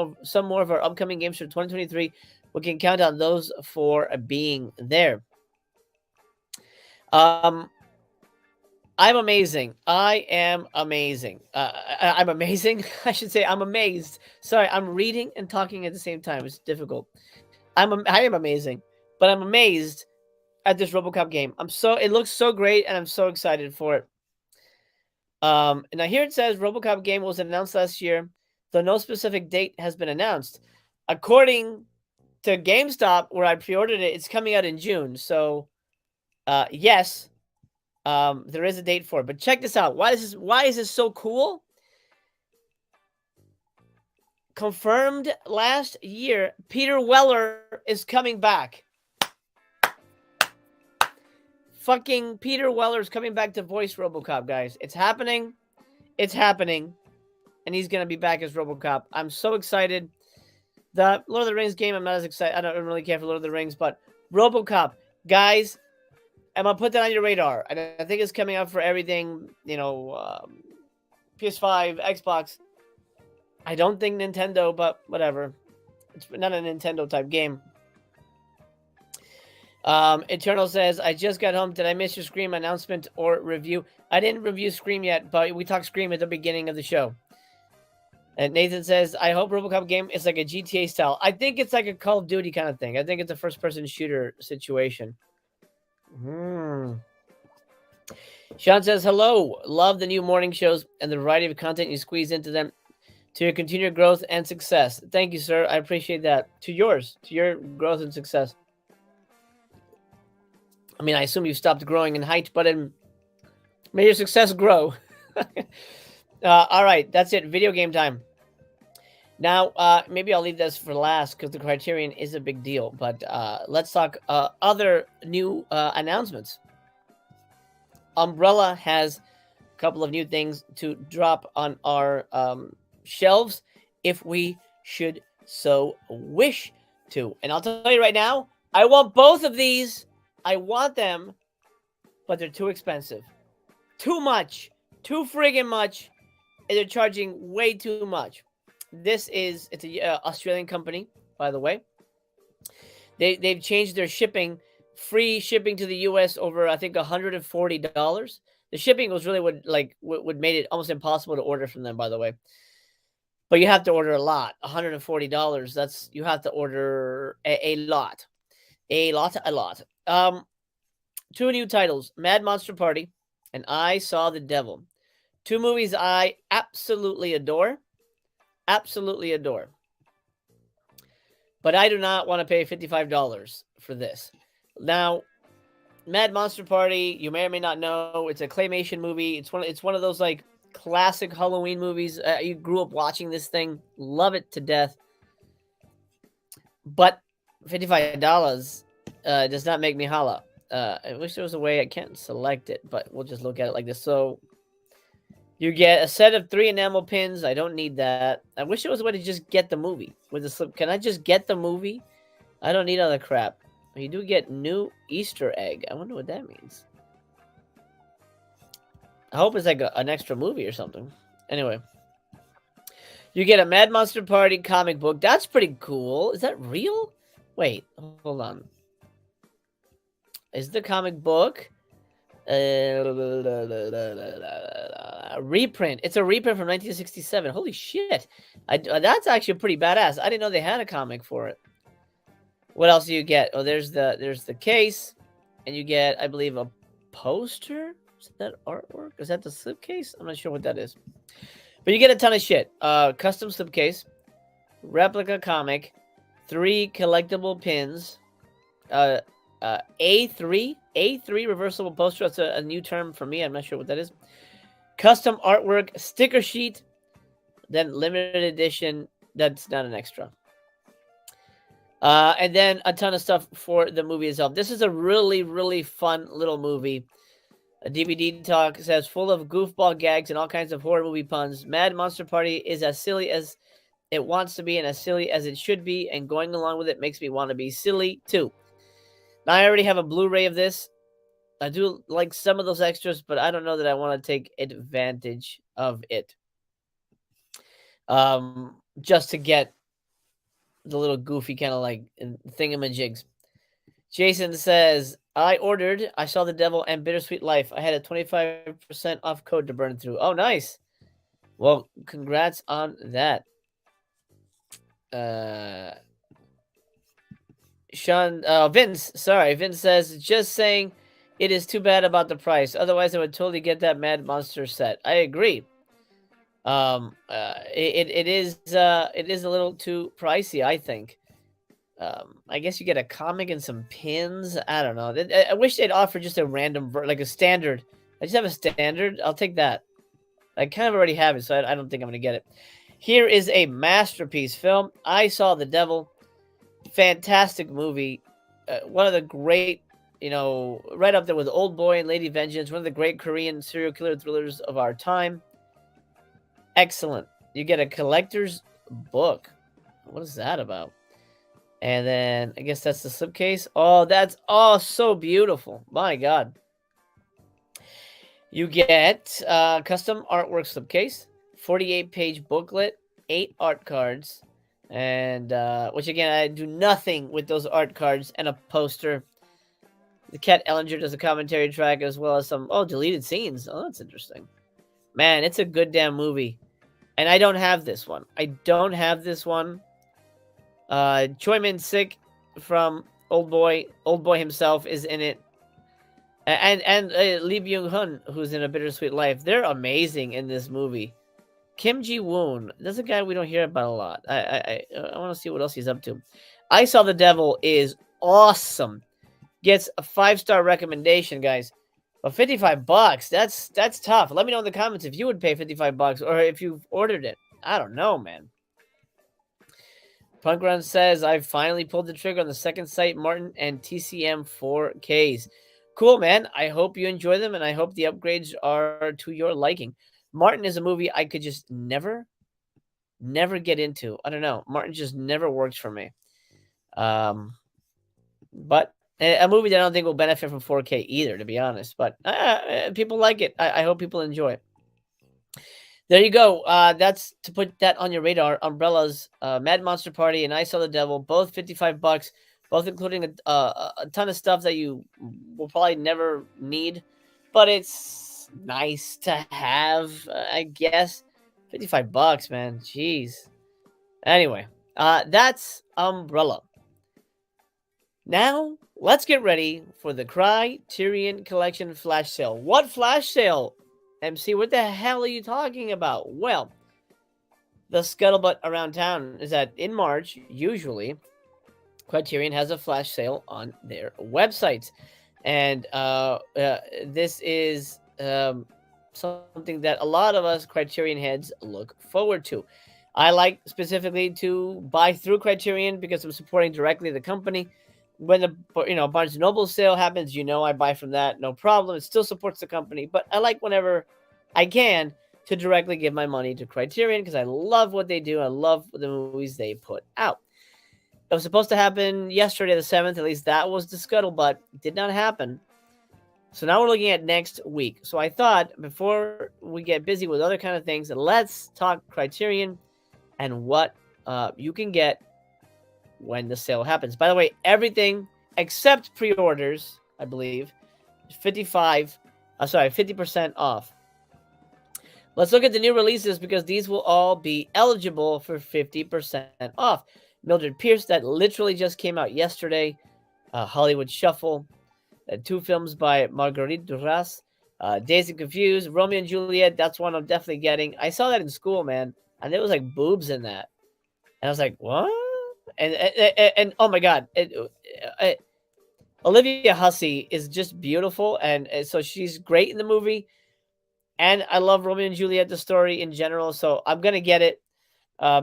more of our upcoming games for 2023, we can count on those for being there. I'm amazing. I am amazing. I'm amazing. I should say I'm amazed. Sorry, I'm reading and talking at the same time. It's difficult. I am amazing, but I'm amazed at this Robocop game. It looks so great, and I'm so excited for it. Now here it says Robocop game was announced last year, though no specific date has been announced. According to GameStop, where I pre-ordered it, it's coming out in June. So, yes. There is a date for it, but check this out. Why is this so cool? Confirmed last year, Peter Weller is coming back. Fucking Peter Weller is coming back to voice Robocop, guys. It's happening. It's happening. And he's going to be back as Robocop. I'm so excited. The Lord of the Rings game, I'm not as excited. I don't really care for Lord of the Rings, but Robocop, guys, I'm going to put that on your radar. And I think it's coming out for everything, PS5, Xbox. I don't think Nintendo, but whatever. It's not a Nintendo-type game. Eternal says, I just got home. Did I miss your Scream announcement or review? I didn't review Scream yet, but we talked Scream at the beginning of the show. And Nathan says, I hope Robocop game is like a GTA style. I think it's like a Call of Duty kind of thing. I think it's a first-person shooter situation. Sean says, hello. Love the new morning shows and the variety of content you squeeze into them to your continued growth and success. Thank you, sir. I appreciate that. To your growth and success. I mean, I assume you've stopped growing in height, but may your success grow. All right, that's it. Video game time. Now, maybe I'll leave this for last because the Criterion is a big deal. But let's talk other new announcements. Umbrella has a couple of new things to drop on our shelves if we should so wish to. And I'll tell you right now, I want both of these. I want them, but they're too expensive. Too much. Too friggin' much. And they're charging way too much. It's a Australian company, by the way. They've changed their shipping, free shipping to the U.S. over I think $140. The shipping was really what made it almost impossible to order from them, by the way. But you have to order a lot, $140. You have to order a lot. Two new titles, Mad Monster Party and I Saw the Devil. Two movies I absolutely adore. Absolutely adore. But I do not want to pay $55 for this. Now, Mad Monster Party, you may or may not know, it's a claymation movie. It's one of those like classic Halloween movies. You grew up watching this thing, love it to death. But $55 does not make me holla. I wish there was a way I can't select it, but we'll just look at it like this. So you get a set of 3 enamel pins. I don't need that. I wish there was a way to just get the movie with the slip. Can I just get the movie? I don't need other crap. You do get new Easter egg. I wonder what that means. I hope it's like an extra movie or something. Anyway. You get a Mad Monster Party comic book. That's pretty cool. Is that real? Wait, hold on. Is the comic book reprint? It's a reprint from 1967. Holy shit. That's actually pretty badass. I didn't know they had a comic for it. What else do you get? Oh, there's the case, and you get, I believe, a poster. Is that artwork? Is that the slipcase? I'm not sure what that is. But you get a ton of shit. Custom slipcase, replica comic, 3 collectible pins, A3 reversible poster. That's a new term for me. I'm not sure what that is. Custom artwork, sticker sheet, then limited edition. That's not an extra. And then a ton of stuff for the movie itself. This is a really, really fun little movie. A DVD talk says full of goofball gags and all kinds of horror movie puns. Mad Monster Party is as silly as it wants to be and as silly as it should be. And going along with it makes me want to be silly too. Now, I already have a Blu-ray of this. I do like some of those extras, but I don't know that I want to take advantage of it. Just to get the little goofy kind of like thingamajigs. Jason says, I Saw the Devil and Bittersweet Life. I had a 25% off code to burn through. Oh, nice. Well, congrats on that. Vince says, just saying it is too bad about the price. Otherwise, I would totally get that Mad Monster set. I agree. It is a little too pricey, I think. I guess you get a comic and some pins. I don't know. I wish they'd offer just a random, like a standard. I just have a standard. I'll take that. I kind of already have it, so I don't think I'm going to get it. Here is a masterpiece film. I Saw the Devil. Fantastic movie. One of the great, right up there with Old Boy and Lady Vengeance. One of the great Korean serial killer thrillers of our time. Excellent. You get a collector's book. What is that about? And then I guess that's the slipcase. Oh, that's so beautiful. My God. You get custom artwork slipcase, 48-page booklet, 8 art cards, and which again, I do nothing with those art cards, and a poster. The Cat Ellinger does a commentary track as well as some deleted scenes. Oh, that's interesting. Man, it's a good damn movie. And I don't have this one. Choi Min-sik from Old Boy himself is in it. And Lee Byung-hun, who's in A Bittersweet Life. They're amazing in this movie. Kim Ji-woon, that's a guy we don't hear about a lot. I want to see what else he's up to. I Saw the Devil is awesome. Gets a 5-star recommendation, guys. But $55, that's tough. Let me know in the comments if you would pay $55 or if you've ordered it. I don't know, man. Punk Run says, I finally pulled the trigger on the second sight, Martin and TCM 4Ks. Cool, man. I hope you enjoy them, and I hope the upgrades are to your liking. Martin is a movie I could just never get into. I don't know. Martin just never works for me. But a movie that I don't think will benefit from 4K either, to be honest. But people like it. I hope people enjoy it. There you go. That's to put that on your radar. Umbrellas, Mad Monster Party, and I Saw the Devil, both $55, both including a ton of stuff that you will probably never need, but it's nice to have, I guess. $55, man. Jeez. Anyway, that's Umbrella. Now, let's get ready for the Criterion Collection Flash Sale. What flash sale? MC, what the hell are you talking about? Well, the scuttlebutt around town is that in March, usually, Criterion has a flash sale on their websites. And this is something that a lot of us Criterion heads look forward to. I like specifically to buy through Criterion because I'm supporting directly the company. When the Barnes & Noble sale happens, I buy from that, no problem. It still supports the company, but I like whenever I can to directly give my money to Criterion because I love what they do. I love the movies they put out. It was supposed to happen yesterday, the 7th. At least that was the scuttlebutt. It did not happen. So now we're looking at next week. So I thought before we get busy with other kind of things, let's talk Criterion and what you can get when the sale happens. By the way, everything except pre-orders, I believe, is 50% off. Let's look at the new releases because these will all be eligible for 50% off. Mildred Pierce, that literally just came out yesterday. Hollywood Shuffle. 2 films by Marguerite Duras. Dazed and Confused. Romeo and Juliet, that's one I'm definitely getting. I saw that in school, man. And there was like boobs in that. And I was like, what? And oh my God, Olivia Hussey is just beautiful, and so she's great in the movie. And I love Romeo and Juliet, the story in general, so I'm gonna get it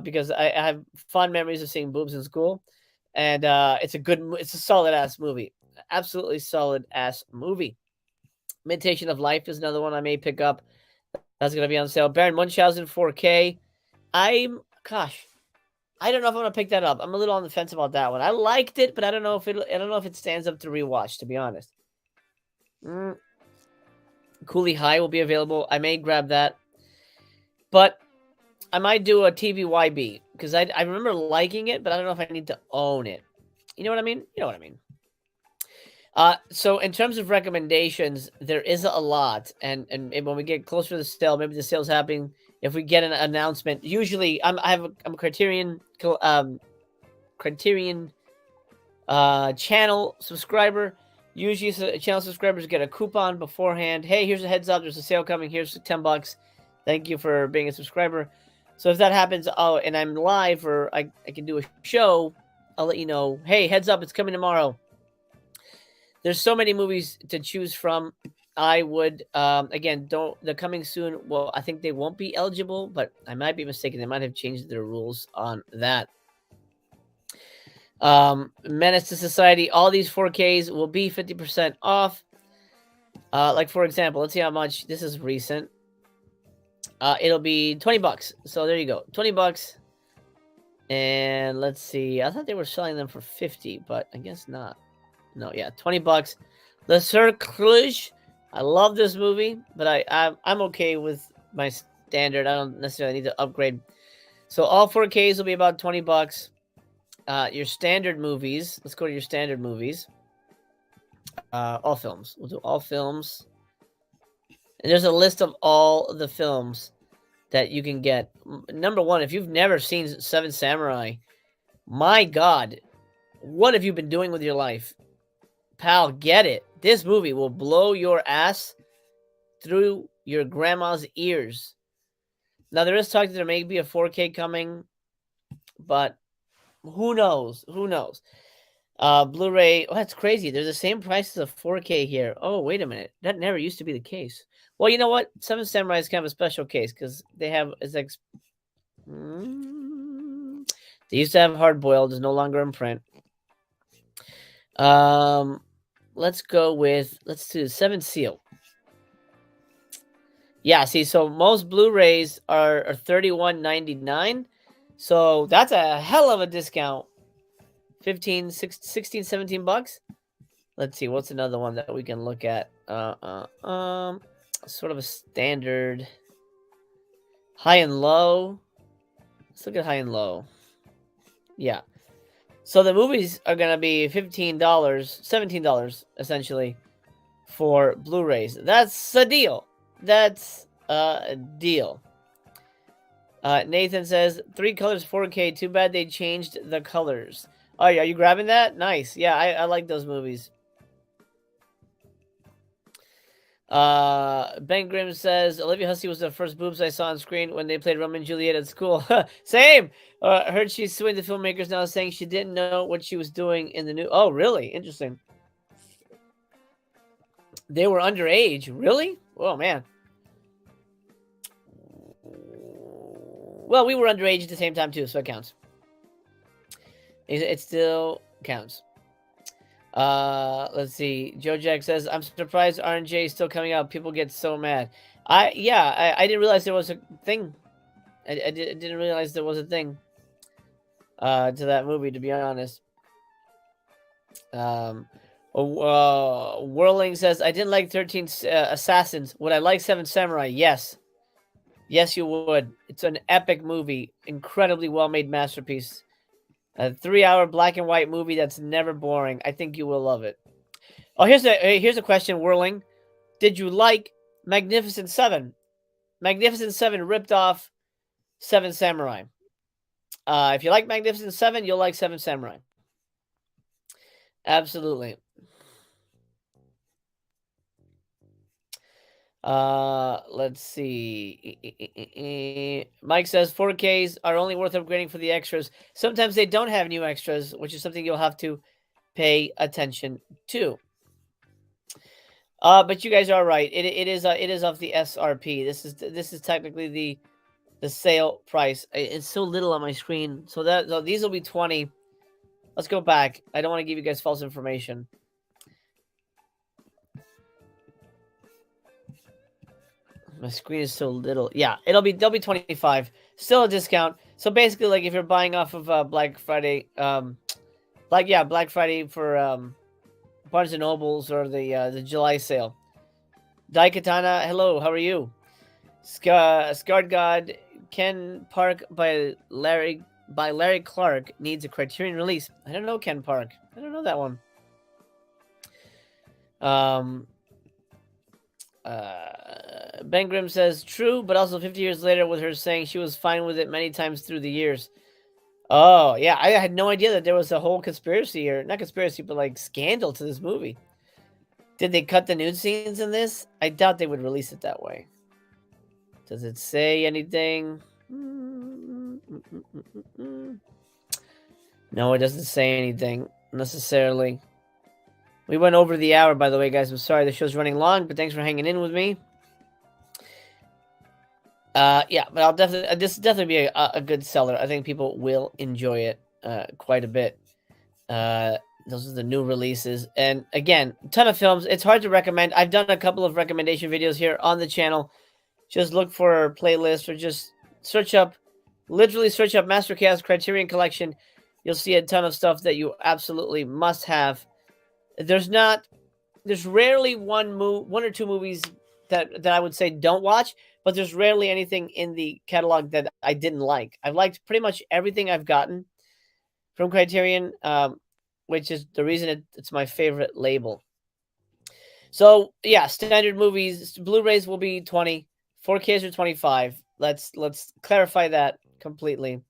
because I have fond memories of seeing boobs in school, and it's a solid ass movie, absolutely solid ass movie. Imitation of Life is another one I may pick up. That's gonna be on sale. Baron Munchausen 4K. I don't know if I'm gonna pick that up. I'm a little on the fence about that one. I liked it, but I don't know if it stands up to rewatch, to be honest. Cooley High will be available. I may grab that, but I might do a TVYB because I remember liking it, but I don't know if I need to own it. You know what I mean? You know what I mean. So in terms of recommendations, there is a lot, and when we get closer to the sale, maybe the sale's happening. If we get an announcement, usually I'm a Criterion channel subscriber. Usually, channel subscribers get a coupon beforehand. Hey, here's a heads up. There's a sale coming. Here's $10. Thank you for being a subscriber. So if that happens, and I'm live or I can do a show, I'll let you know. Hey, heads up, it's coming tomorrow. There's so many movies to choose from. I would, again, they're coming soon. Well, I think they won't be eligible, but I might be mistaken. They might have changed their rules on that. Menace to Society, all these 4Ks will be 50% off. Like, for example, let's see how much. This is recent. It'll be $20. So there you go. $20. And let's see. I thought they were selling them for 50, but I guess not. No, yeah, $20. Le Cercle. I love this movie, but I'm okay with my standard. I don't necessarily need to upgrade. So all 4Ks will be about $20. Your standard movies. Let's go to your standard movies. All films. We'll do all films. And there's a list of all the films that you can get. Number one, if you've never seen Seven Samurai, my God, what have you been doing with your life? Pal, get it. This movie will blow your ass through your grandma's ears. Now, there is talk that there may be a 4K coming, but who knows? Who knows? Blu-ray. Oh, that's crazy. They're the same price as a 4K here. Oh, wait a minute. That never used to be the case. Well, you know what? Seven Samurai is kind of a special case because they have... It's like... They used to have hard boiled. It's no longer in print. Let's go with, let's do 7 Seal. Yeah, see, so most Blu-rays are $31.99. So that's a hell of a discount. 16, 17 bucks. Let's see, what's another one that we can look at? Sort of a standard. High and low. Let's look at high and low. Yeah. So the movies are going to be $15, $17 essentially for Blu-rays. That's a deal. That's a deal. Nathan says 3 colors 4K. Too bad they changed the colors. Oh, are you grabbing that? Nice. Yeah, I like those movies. Ben Grimm says Olivia Hussey was the first boobs I saw on screen when they played Romeo and Juliet at school. Same. Heard she's suing the filmmakers now, saying she didn't know what she was doing in the new. Oh, really? Interesting. They were underage. Really? Oh, man. Well, we were underage at the same time, too, so it counts. It still counts. Let's see. Joe Jack says, I'm surprised RNJ is still coming out. People get so mad. I didn't realize there was a thing. I didn't realize there was a thing to that movie, to be honest. Whirling says, I didn't like 13 Assassins. Would I like 7 Samurai? Yes. Yes, you would. It's an epic movie. Incredibly well-made masterpiece. A 3-hour black and white movie that's never boring. I think you will love it. Oh, here's a question, Whirling. Did you like Magnificent Seven? Magnificent Seven ripped off 7 Samurai. If you like Magnificent Seven, you'll like 7 Samurai. Absolutely. Let's see. Mike says 4Ks are only worth upgrading for the extras. Sometimes they don't have new extras, which is something you'll have to pay attention to. But you guys are right. It is off the SRP. This is technically the sale price. It's so little on my screen. So these will be 20. Let's go back. I don't want to give you guys false information. My screen is so little. Yeah, they'll be 25. Still a discount. So basically, like if you're buying off of Black Friday, Black Friday for Barnes and Nobles or the July sale. Daikatana, hello, how are you? Scarred God, Ken Park by Larry Clark needs a Criterion release. I don't know Ken Park. I don't know that one. Ben Grimm says, true, but also 50 years later with her saying she was fine with it many times through the years. Oh, yeah, I had no idea that there was a whole conspiracy, or not conspiracy, but like scandal to this movie. Did they cut the nude scenes in this? I doubt they would release it that way. Does it say anything? No, it doesn't say anything necessarily. We went over the hour, by the way, guys. I'm sorry the show's running long, but thanks for hanging in with me. Yeah, but I'll definitely this will definitely be a good seller. I think people will enjoy it quite a bit. Those are the new releases, and again, a ton of films. It's hard to recommend. I've done a couple of recommendation videos here on the channel. Just look for playlists or just literally search up Master Chaos Criterion Collection. You'll see a ton of stuff that you absolutely must have. There's rarely one or two movies that I would say don't watch, but there's rarely anything in the catalog that I didn't like. I've liked pretty much everything I've gotten from Criterion, which is the reason it's my favorite label. So yeah, standard movies, Blu-rays will be 20, 4Ks are 25. Let's clarify that completely.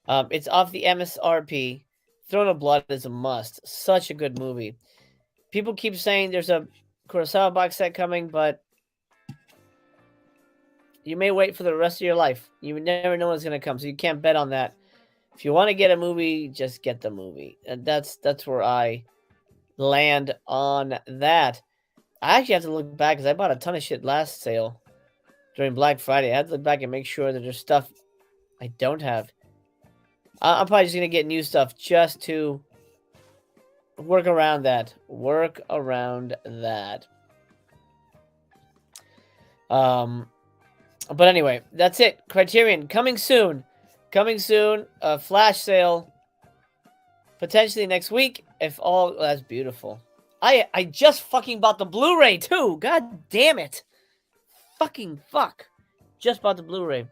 It's off the MSRP. Throne of Blood is a must. Such a good movie. People keep saying there's a Kurosawa box set coming, but you may wait for the rest of your life. You never know when it's going to come, so you can't bet on that. If you want to get a movie, just get the movie. And that's where I land on that. I actually have to look back because I bought a ton of shit last sale during Black Friday. I have to look back and make sure that there's stuff I don't have. I'm probably just gonna get new stuff just to work around that. But anyway, that's it. Criterion coming soon. Flash sale potentially next week. If all that's beautiful. I just fucking bought the Blu-ray too. God damn it. Fucking fuck. Just bought the Blu-ray.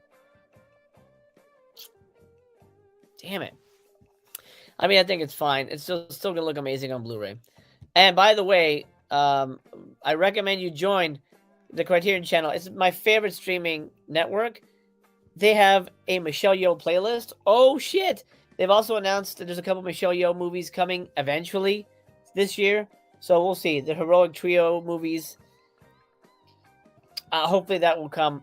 Damn it. I mean, I think it's fine. It's still gonna look amazing on Blu-ray. And by the way, I recommend you join the Criterion channel. It's my favorite streaming network. They have a Michelle Yeoh playlist. Oh shit! They've also announced that there's a couple Michelle Yeoh movies coming eventually this year. So we'll see. The Heroic Trio movies. Hopefully that will come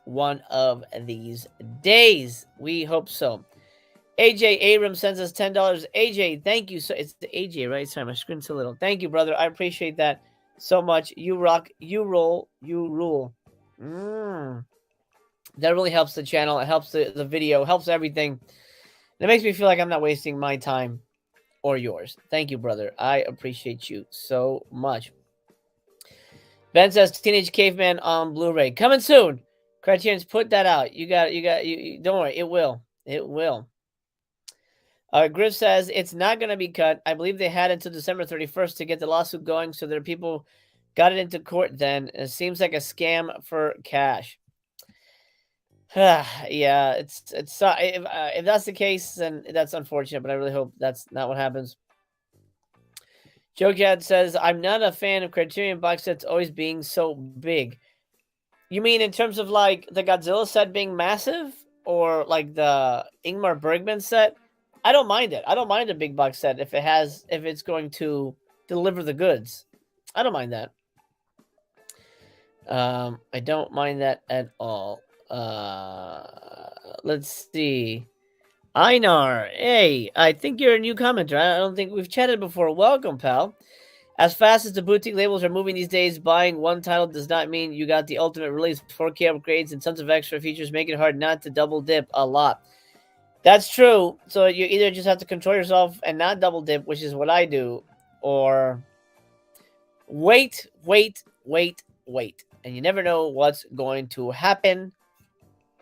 one of these days. We hope so. AJ Abrams sends us $10. AJ, thank you. So it's the AJ, right? Sorry, my screen's so little. Thank you, brother. I appreciate that so much. You rock. You roll. You rule. That really helps the channel. It helps the video. Helps everything. And it makes me feel like I'm not wasting my time or yours. Thank you, brother. I appreciate you so much. Ben says Teenage Caveman on Blu-ray coming soon. Criterion's put that out. You got. Don't worry. It will. It will. Griff says it's not going to be cut. I believe they had until December 31st to get the lawsuit going, so their people got it into court then. It seems like a scam for cash. Yeah, it's if that's the case, then that's unfortunate, but I really hope that's not what happens. Joe Cat says, I'm not a fan of Criterion box sets always being so big. You mean in terms of like the Godzilla set being massive, or like the Ingmar Bergman set? I don't mind it. I don't mind a big box set if it's going to deliver the goods. I don't mind that. I don't mind that at all. Let's see. Einar, hey, I think you're a new commenter. I don't think we've chatted before. Welcome, pal. As fast as the boutique labels are moving these days, buying one title does not mean you got the ultimate release. 4K upgrades and tons of extra features make it hard not to double dip a lot. That's true. So you either just have to control yourself and not double dip, which is what I do, or wait. And you never know what's going to happen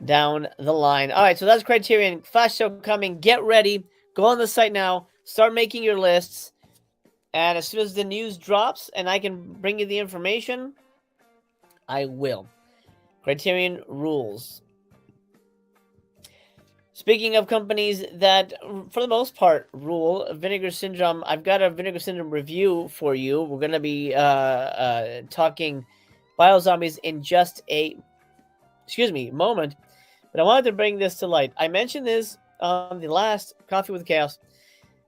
down the line. All right, so that's Criterion Flash Sale coming. Get ready. Go on the site now. Start making your lists. And as soon as the news drops and I can bring you the information, I will. Criterion rules. Speaking of companies that, for the most part, rule, Vinegar Syndrome, I've got a Vinegar Syndrome review for you. We're going to be talking Biozombies in just a, moment. But I wanted to bring this to light. I mentioned this on the last Coffee with Chaos.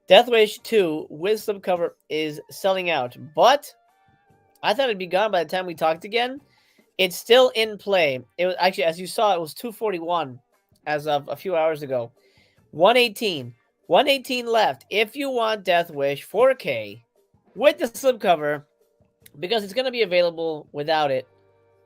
Death Wish 2 with slipcover is selling out. But I thought it'd be gone by the time we talked again. It's still in play. It was actually, as you saw, it was $241. As of a few hours ago. 118 left. If you want Death Wish 4K with the slipcover, because it's going to be available without it.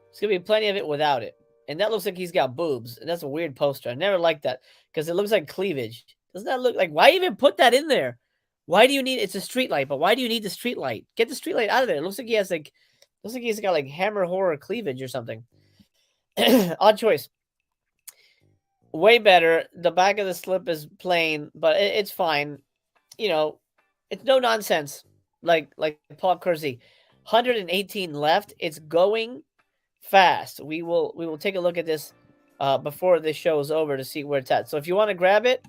There's going to be plenty of it without it. And that looks like he's got boobs. And that's a weird poster. I never liked that because it looks like cleavage. Doesn't that look like, why even put that in there? Why do you need, it's a street light, but why do you need the street light? Get the street light out of there. It looks like he has like, looks like he's got like Hammer Horror cleavage or something. Odd choice. Way better. The back of the slip is plain, but it's fine. You know, it's no nonsense. Like Paul Kersey. 118 left. It's going fast. We will take a look at this before this show is over to see where it's at. So if you want to grab it,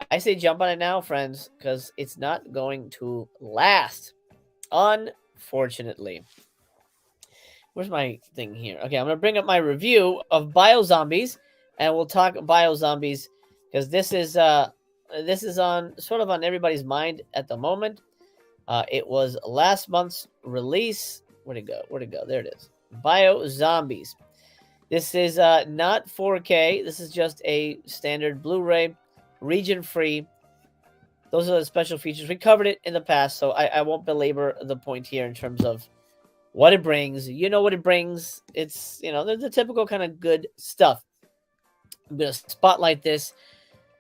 I say jump on it now, friends, because it's not going to last. Unfortunately. Where's my thing here? Okay, I'm going to bring up my review of Biozombies. And we'll talk Biozombies because this is on sort of on everybody's mind at the moment. It was last month's release. Where'd it go? There it is. Biozombies. This is not 4K. This is just a standard Blu-ray, region free. Those are the special features. We covered it in the past, so I won't belabor the point here in terms of what it brings. You know what it brings. It's, the typical kind of good stuff. I'm going to spotlight this.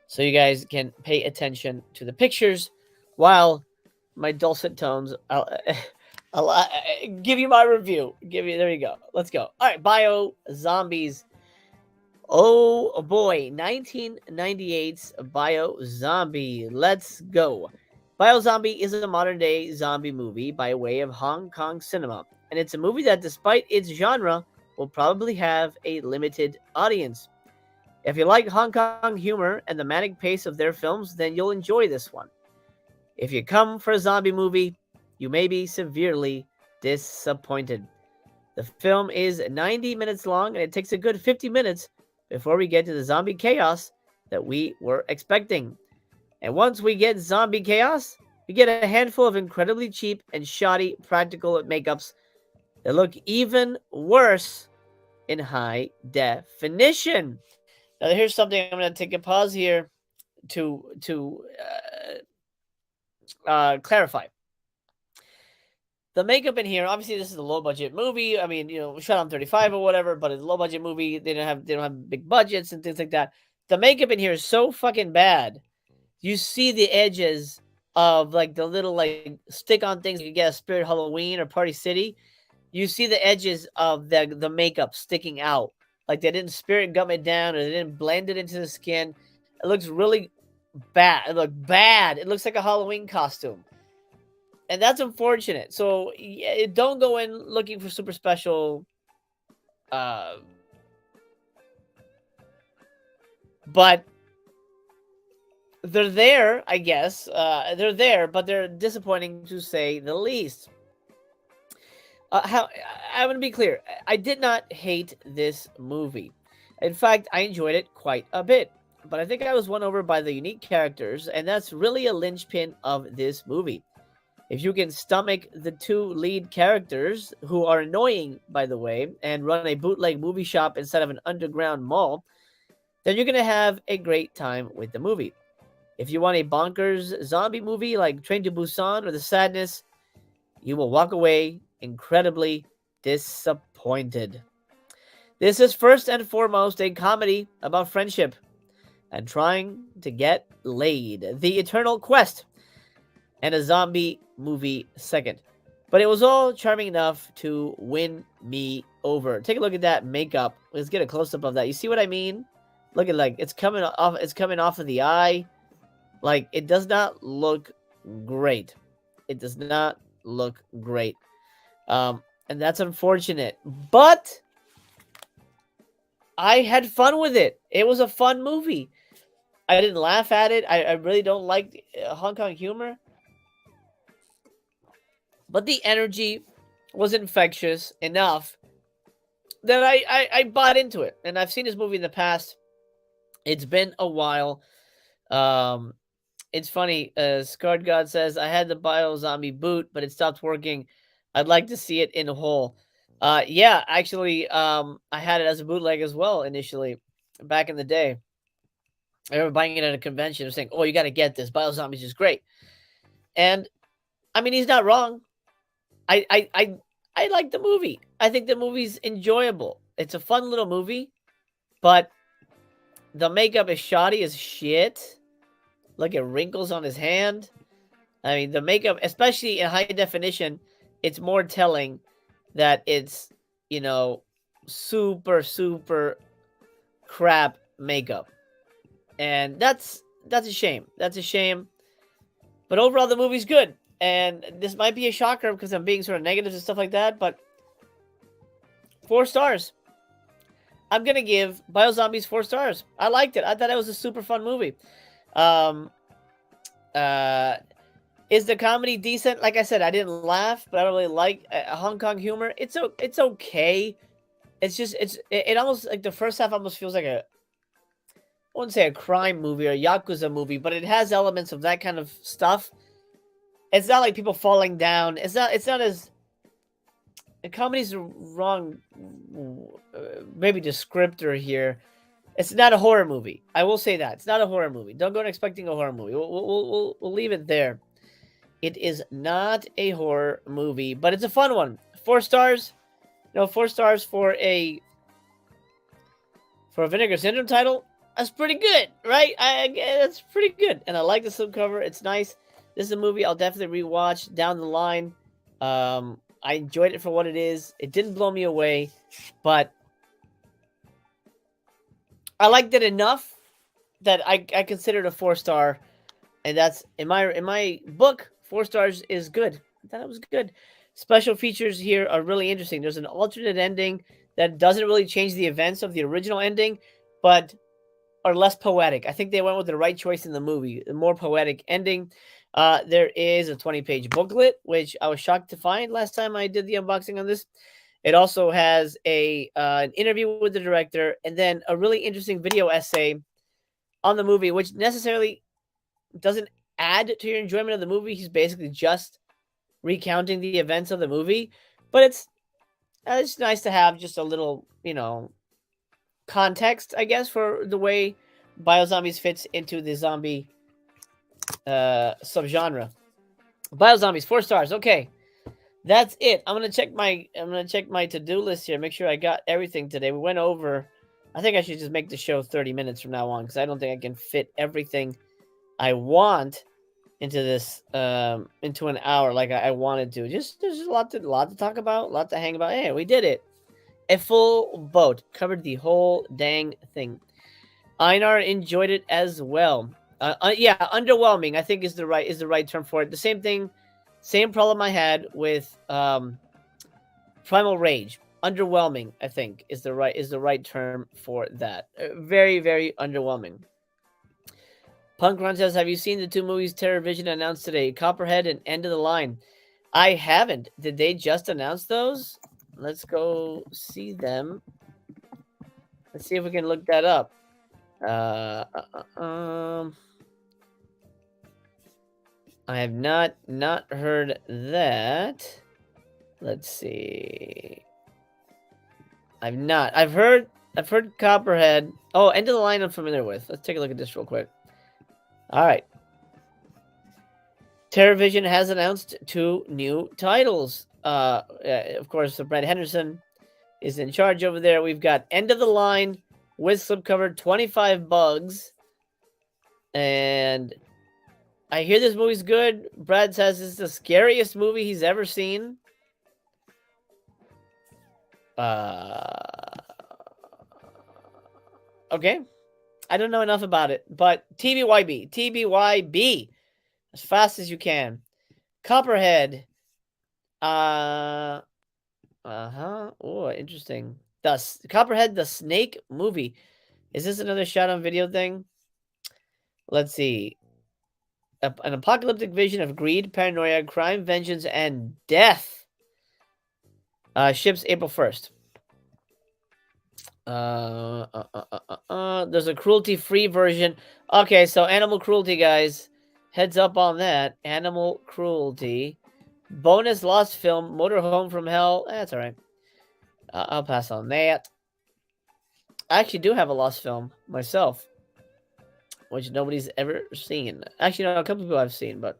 so you guys can pay attention to the pictures while my dulcet tones. I'll give you my review. There you go. Let's go. All right, Bio Zombies. Oh boy, 1998's Bio Zombie. Let's go. Bio Zombie is a modern day zombie movie by way of Hong Kong cinema, and it's a movie that, despite its genre, will probably have a limited audience. If you like Hong Kong humor and the manic pace of their films, then you'll enjoy this one. If you come for a zombie movie, you may be severely disappointed. The film is 90 minutes long, and it takes a good 50 minutes before we get to the zombie chaos that we were expecting. And once we get zombie chaos, we get a handful of incredibly cheap and shoddy practical makeups that look even worse in high definition. Now, here's something I'm going to take a pause here to clarify. The makeup in here, obviously, this is a low budget movie. I mean, shot on 35 or whatever, but it's a low budget movie. They don't have big budgets and things like that. The makeup in here is so fucking bad. You see the edges of like the little like stick on things you get at Spirit Halloween or Party City. You see the edges of the makeup sticking out. Like they didn't spirit gum it down or they didn't blend it into the skin. It looks really bad. It looks bad. It looks like a Halloween costume. And that's unfortunate. So don't go in looking for super special. But they're there, I guess. They're there, but they're disappointing to say the least. I'm going to be clear. I did not hate this movie. In fact, I enjoyed it quite a bit. But I think I was won over by the unique characters, and that's really a linchpin of this movie. If you can stomach the two lead characters, who are annoying, by the way, and run a bootleg movie shop instead of an underground mall, then you're going to have a great time with the movie. If you want a bonkers zombie movie like Train to Busan or The Sadness, you will walk away incredibly disappointed. This is first and foremost a comedy about friendship and trying to get laid. The eternal quest. And a zombie movie second. But it was all charming enough to win me over. Take a look at that makeup. Let's get a close-up of that. You see what I mean? Look at like it's coming off of the eye. Like it does not look great. It does not look great. And that's unfortunate. But I had fun with it. It was a fun movie. I didn't laugh at it. I really don't like Hong Kong humor. But the energy was infectious enough that I bought into it. And I've seen this movie in the past. It's been a while. It's funny. Scarred God says, I had the Bio Zombie boot, but it stopped working. I'd like to see it in whole. Yeah, actually, I had it as a bootleg as well initially, back in the day. I remember buying it at a convention and saying, oh, you got to get this. Bio Zombies is great. And, I mean, he's not wrong. I like the movie. I think the movie's enjoyable. It's a fun little movie, but the makeup is shoddy as shit. Look at wrinkles on his hand. I mean, the makeup, especially in high definition, it's more telling that it's, super, super crap makeup. And that's a shame. That's a shame. But overall, the movie's good. And this might be a shocker because I'm being sort of negative and stuff like that, but 4 stars. I'm going to give Bio Zombies 4 stars. I liked it. I thought it was a super fun movie. Is the comedy decent? Like I said, I didn't laugh, but I don't really like Hong Kong humor. It's okay. It's just, it almost, like the first half almost feels like I wouldn't say a crime movie or a Yakuza movie, but it has elements of that kind of stuff. It's not like people falling down. It's not as... The comedy's the wrong, maybe descriptor here. It's not a horror movie. I will say that. It's not a horror movie. Don't go in expecting a horror movie. We'll leave it there. It is not a horror movie, but it's a fun one. 4 stars. 4 stars for a Vinegar Syndrome title. That's pretty good, right? That's pretty good, and I like the slipcover. It's nice. This is a movie I'll definitely rewatch down the line. I enjoyed it for what it is. It didn't blow me away, but I liked it enough that I considered a 4-star, and that's in my book. 4 stars is good. I thought it was good. Special features here are really interesting. There's an alternate ending that doesn't really change the events of the original ending, but are less poetic. I think they went with the right choice in the movie, a more poetic ending. There is a 20-page booklet, which I was shocked to find last time I did the unboxing on this. It also has an interview with the director, and then a really interesting video essay on the movie, which necessarily doesn't add to your enjoyment of the movie. He's basically just recounting the events of the movie, but it's nice to have just a little, context, I guess, for the way Biozombies fits into the zombie subgenre. Biozombies, 4 stars. Okay, that's it. I'm gonna check my to-do list here. Make sure I got everything today. We went over. I think I should just make the show 30 minutes from now on, because I don't think I can fit everything I want into this into an hour like I wanted to. Just there's a lot to talk about, a lot to hang about. Hey, we did it. A full boat. Covered the whole dang thing. Einar enjoyed it as well. Yeah, underwhelming, I think is the right term for it. The same problem I had with Primal Rage. Underwhelming, I think, is the right term for that. Very, very underwhelming. Punk Run says, have you seen the 2 movies Terror Vision announced today? Copperhead and End of the Line. I haven't. Did they just announce those? Let's go see them. Let's see if we can look that up. I have not heard that. Let's see. I've heard Copperhead. Oh, End of the Line I'm familiar with. Let's take a look at this real quick. All right. TerrorVision has announced 2 new titles. Of course, Brad Henderson is in charge over there. We've got End of the Line with slipcover, 25 bugs. And I hear this movie's good. Brad says it's the scariest movie he's ever seen. Okay. I don't know enough about it, but TBYB, as fast as you can. Copperhead. Oh, interesting. Copperhead, the Snake movie. Is this another shot on video thing? Let's see. An apocalyptic vision of greed, paranoia, crime, vengeance, and death. Ships April 1st. There's a cruelty-free version. Okay, so animal cruelty, guys. Heads up on that. Animal cruelty. Bonus lost film, Motorhome from Hell. That's all right. I'll pass on that. I actually do have a lost film myself, which nobody's ever seen. Actually, no, a couple people I've seen, but...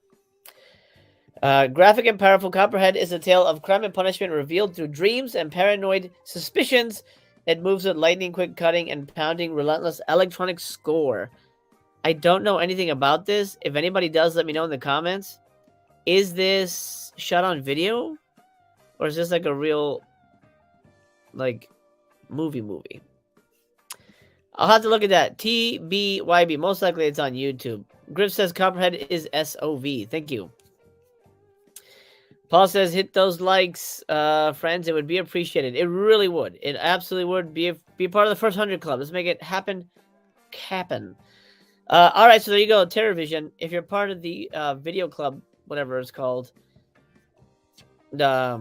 graphic and powerful, Copperhead is a tale of crime and punishment revealed through dreams and paranoid suspicions. It moves with lightning quick cutting and pounding relentless electronic score. I don't know anything about this. If anybody does, let me know in the comments. Is this shot on video? Or is this like a real, like, movie? I'll have to look at that. TBYB. Most likely it's on YouTube. Griff says Copperhead is SOV. Thank you. Paul says, hit those likes, friends. It would be appreciated. It really would. It absolutely would. Be part of the first 100 club. Let's make it happen. All right, so there you go. TerrorVision. If you're part of the video club, whatever it's called, the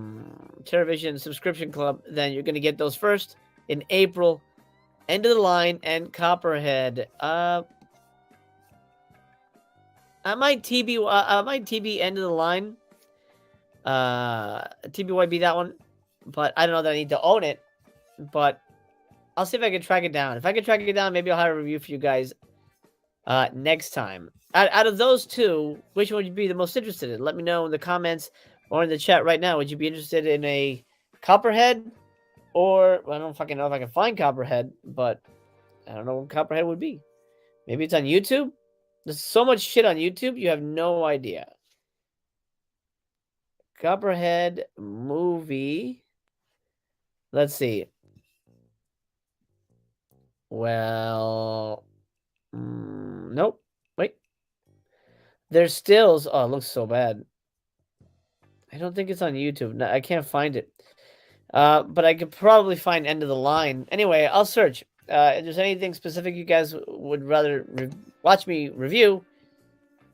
TerrorVision subscription club, then you're going to get those first in April. End of the Line and Copperhead. I might TB End of the Line. TBYB that one, but I don't know that I need to own it, but I'll see if I can track it down. If I can track it down, maybe I'll have a review for you guys next time. Out of those 2, which one would you be the most interested in? Let me know in the comments or in the chat right now. Would you be interested in a Copperhead, or well, I don't fucking know if I can find Copperhead, but I don't know what Copperhead would be. Maybe it's on YouTube? There's so much shit on YouTube, you have no idea. Copperhead movie. Let's see. Well, nope. Wait. There's stills. Oh, it looks so bad. I don't think it's on YouTube. No, I can't find it. But I could probably find End of the Line. Anyway, I'll search. If there's anything specific you guys would rather watch me review,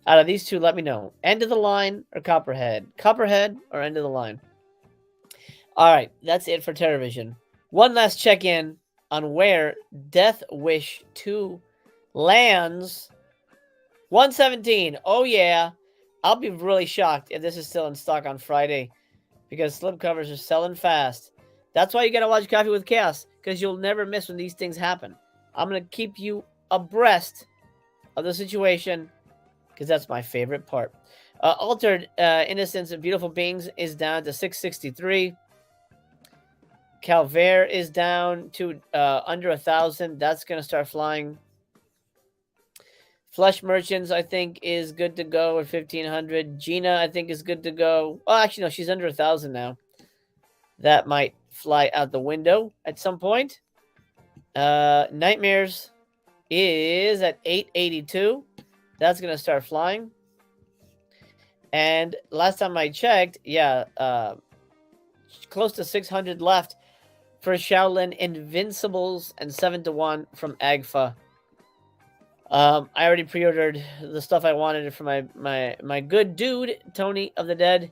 out of these two, let me know. End of the Line or Copperhead? Copperhead or End of the Line? All right, that's it for TerrorVision. One last check-in on where Death Wish 2 lands. 117. Oh, yeah. I'll be really shocked if this is still in stock on Friday because slipcovers are selling fast. That's why you got to watch Coffee with Chaos, because you'll never miss when these things happen. I'm going to keep you abreast of the situation because that's my favorite part. Altered Innocence of Beautiful Beings is down to 663. Calvaire is down to under 1,000. That's going to start flying. Flesh Merchants, I think, is good to go at 1,500. Gina, I think, is good to go. Oh, actually, no, she's under 1,000 now. That might fly out the window at some point. Nightmares is at 882. That's going to start flying. And last time I checked, yeah, close to 600 left for Shaolin Invincibles and 7-1 from Agfa. I already pre-ordered the stuff I wanted for my good dude, Tony of the Dead.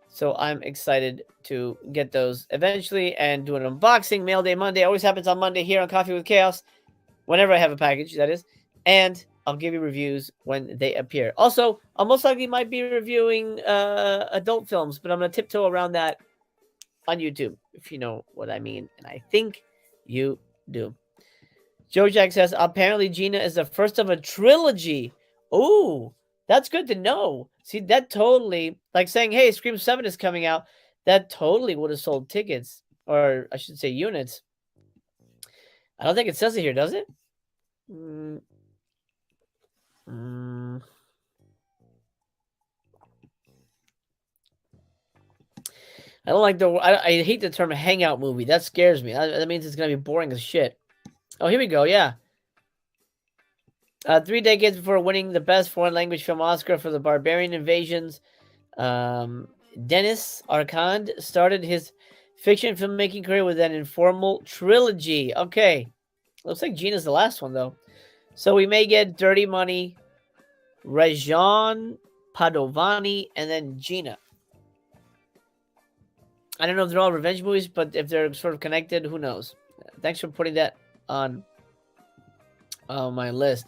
So I'm excited to get those eventually and do an unboxing. Mail Day Monday always happens on Monday here on Coffee with Chaos. Whenever I have a package, that is. And I'll give you reviews when they appear. Also, I most likely might be reviewing adult films, but I'm going to tiptoe around that on YouTube, if you know what I mean. And I think you do. Joe Jack says, apparently Gina is the first of a trilogy. Ooh, that's good to know. See, that totally, like saying, hey, Scream 7 is coming out, that totally would have sold tickets. Or I should say units. I don't think it says it here, does it? I don't like I hate the term hangout movie. That scares me. That means it's going to be boring as shit. Oh, here we go. Yeah. 3 decades before winning the Best Foreign Language Film Oscar for The Barbarian Invasions, Dennis Arcand started his fiction filmmaking career with an informal trilogy. Okay. Looks like Gina's the last one, though. So we may get Dirty Money, Rajan Padovani, and then Gina. I don't know if they're all revenge movies, but if they're sort of connected, who knows? Thanks for putting that on my list.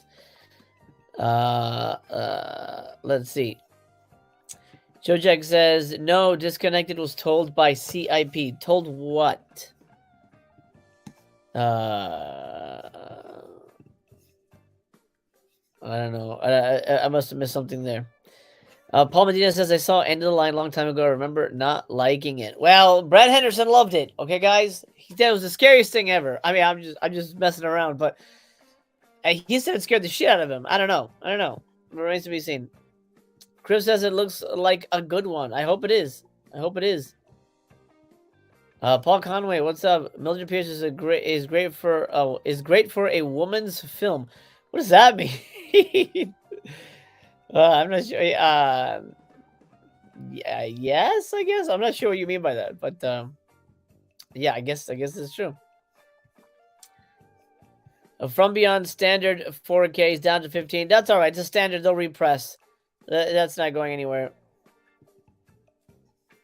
Let's see. Joe Jack says, no, Disconnected was told by CIP. Told what? I don't know. I must have missed something there. Paul Medina says, I saw End of the Line a long time ago. I remember not liking it. Well, Brad Henderson loved it. Okay, guys? He said it was the scariest thing ever. I mean, I'm just messing around, but he said it scared the shit out of him. I don't know. It remains to be seen. Chris says it looks like a good one. I hope it is. Paul Conway, what's up? Mildred Pierce is great for a woman's film. What does that mean? I'm not sure. Yeah, yes, I guess. I'm not sure what you mean by that, but yeah, I guess it's true. From Beyond standard 4K is down to 15. That's all right. It's a standard. They'll repress. That's not going anywhere.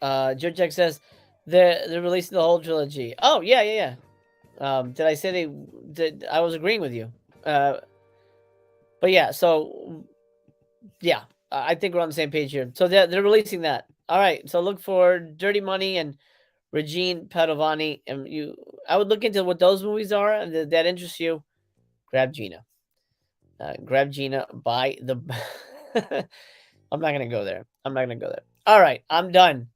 Joe Jack says they're releasing the whole trilogy. Oh yeah. Did I say they did? I was agreeing with you. But yeah. So yeah, I think we're on the same page here. So they're releasing that. All right. So look for Dirty Money and Regine Padovani, and I would look into what those movies are, and that interests you. Grab Gina. Grab Gina by the. I'm not gonna go there. All right, I'm done.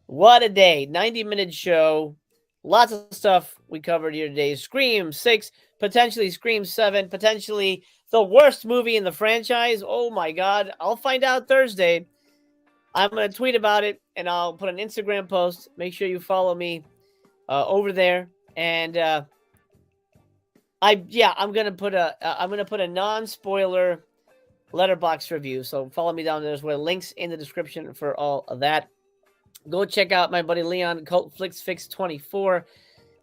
What a day! 90-minute show. Lots of stuff we covered here today. Scream 6, potentially Scream 7, potentially the worst movie in the franchise. Oh my God. I'll find out Thursday. I'm going to tweet about it, and I'll put an Instagram post. Make sure you follow me over there. And I'm going to put a non-spoiler Letterboxd review. So follow me down there as well. Links in the description for all of that. Go check out my buddy Leon, Cult Flicks Fix 24.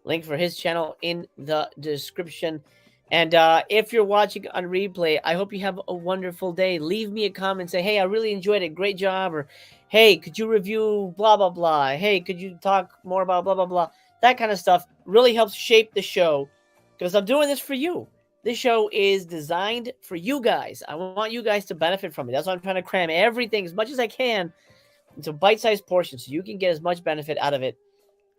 Link for his channel in the description. And if you're watching on replay, I hope you have a wonderful day. Leave me a comment. Say, hey, I really enjoyed it. Great job. Or, hey, could you review blah, blah, blah. Hey, could you talk more about blah, blah, blah. That kind of stuff really helps shape the show because I'm doing this for you. This show is designed for you guys. I want you guys to benefit from it. That's why I'm trying to cram everything as much as I can into bite-sized portions so you can get as much benefit out of it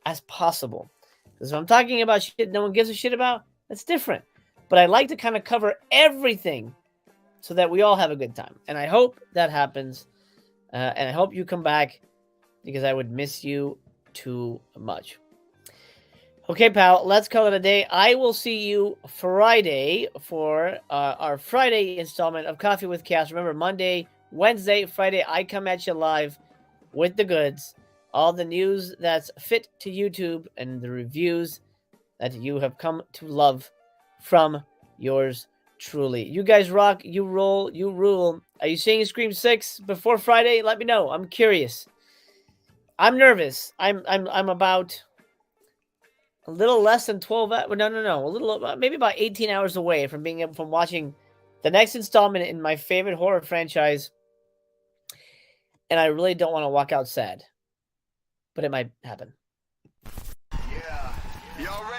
as possible. Because if I'm talking about shit no one gives a shit about, that's different. But I like to kind of cover everything so that we all have a good time. And I hope that happens. And I hope you come back because I would miss you too much. Okay, pal, let's call it a day. I will see you Friday for our Friday installment of Coffee with Chaos. Remember, Monday, Wednesday, Friday, I come at you live with the goods. All the news that's fit to YouTube and the reviews that you have come to love from yours truly. You guys rock, you roll, you rule. Are you seeing Scream 6 before Friday? Let me know. I'm curious. I'm nervous. I'm about a little less than 12 hours. No. A little, maybe about 18 hours away from watching the next installment in my favorite horror franchise. And I really don't want to walk out sad. But it might happen. Yeah. Y'all ready?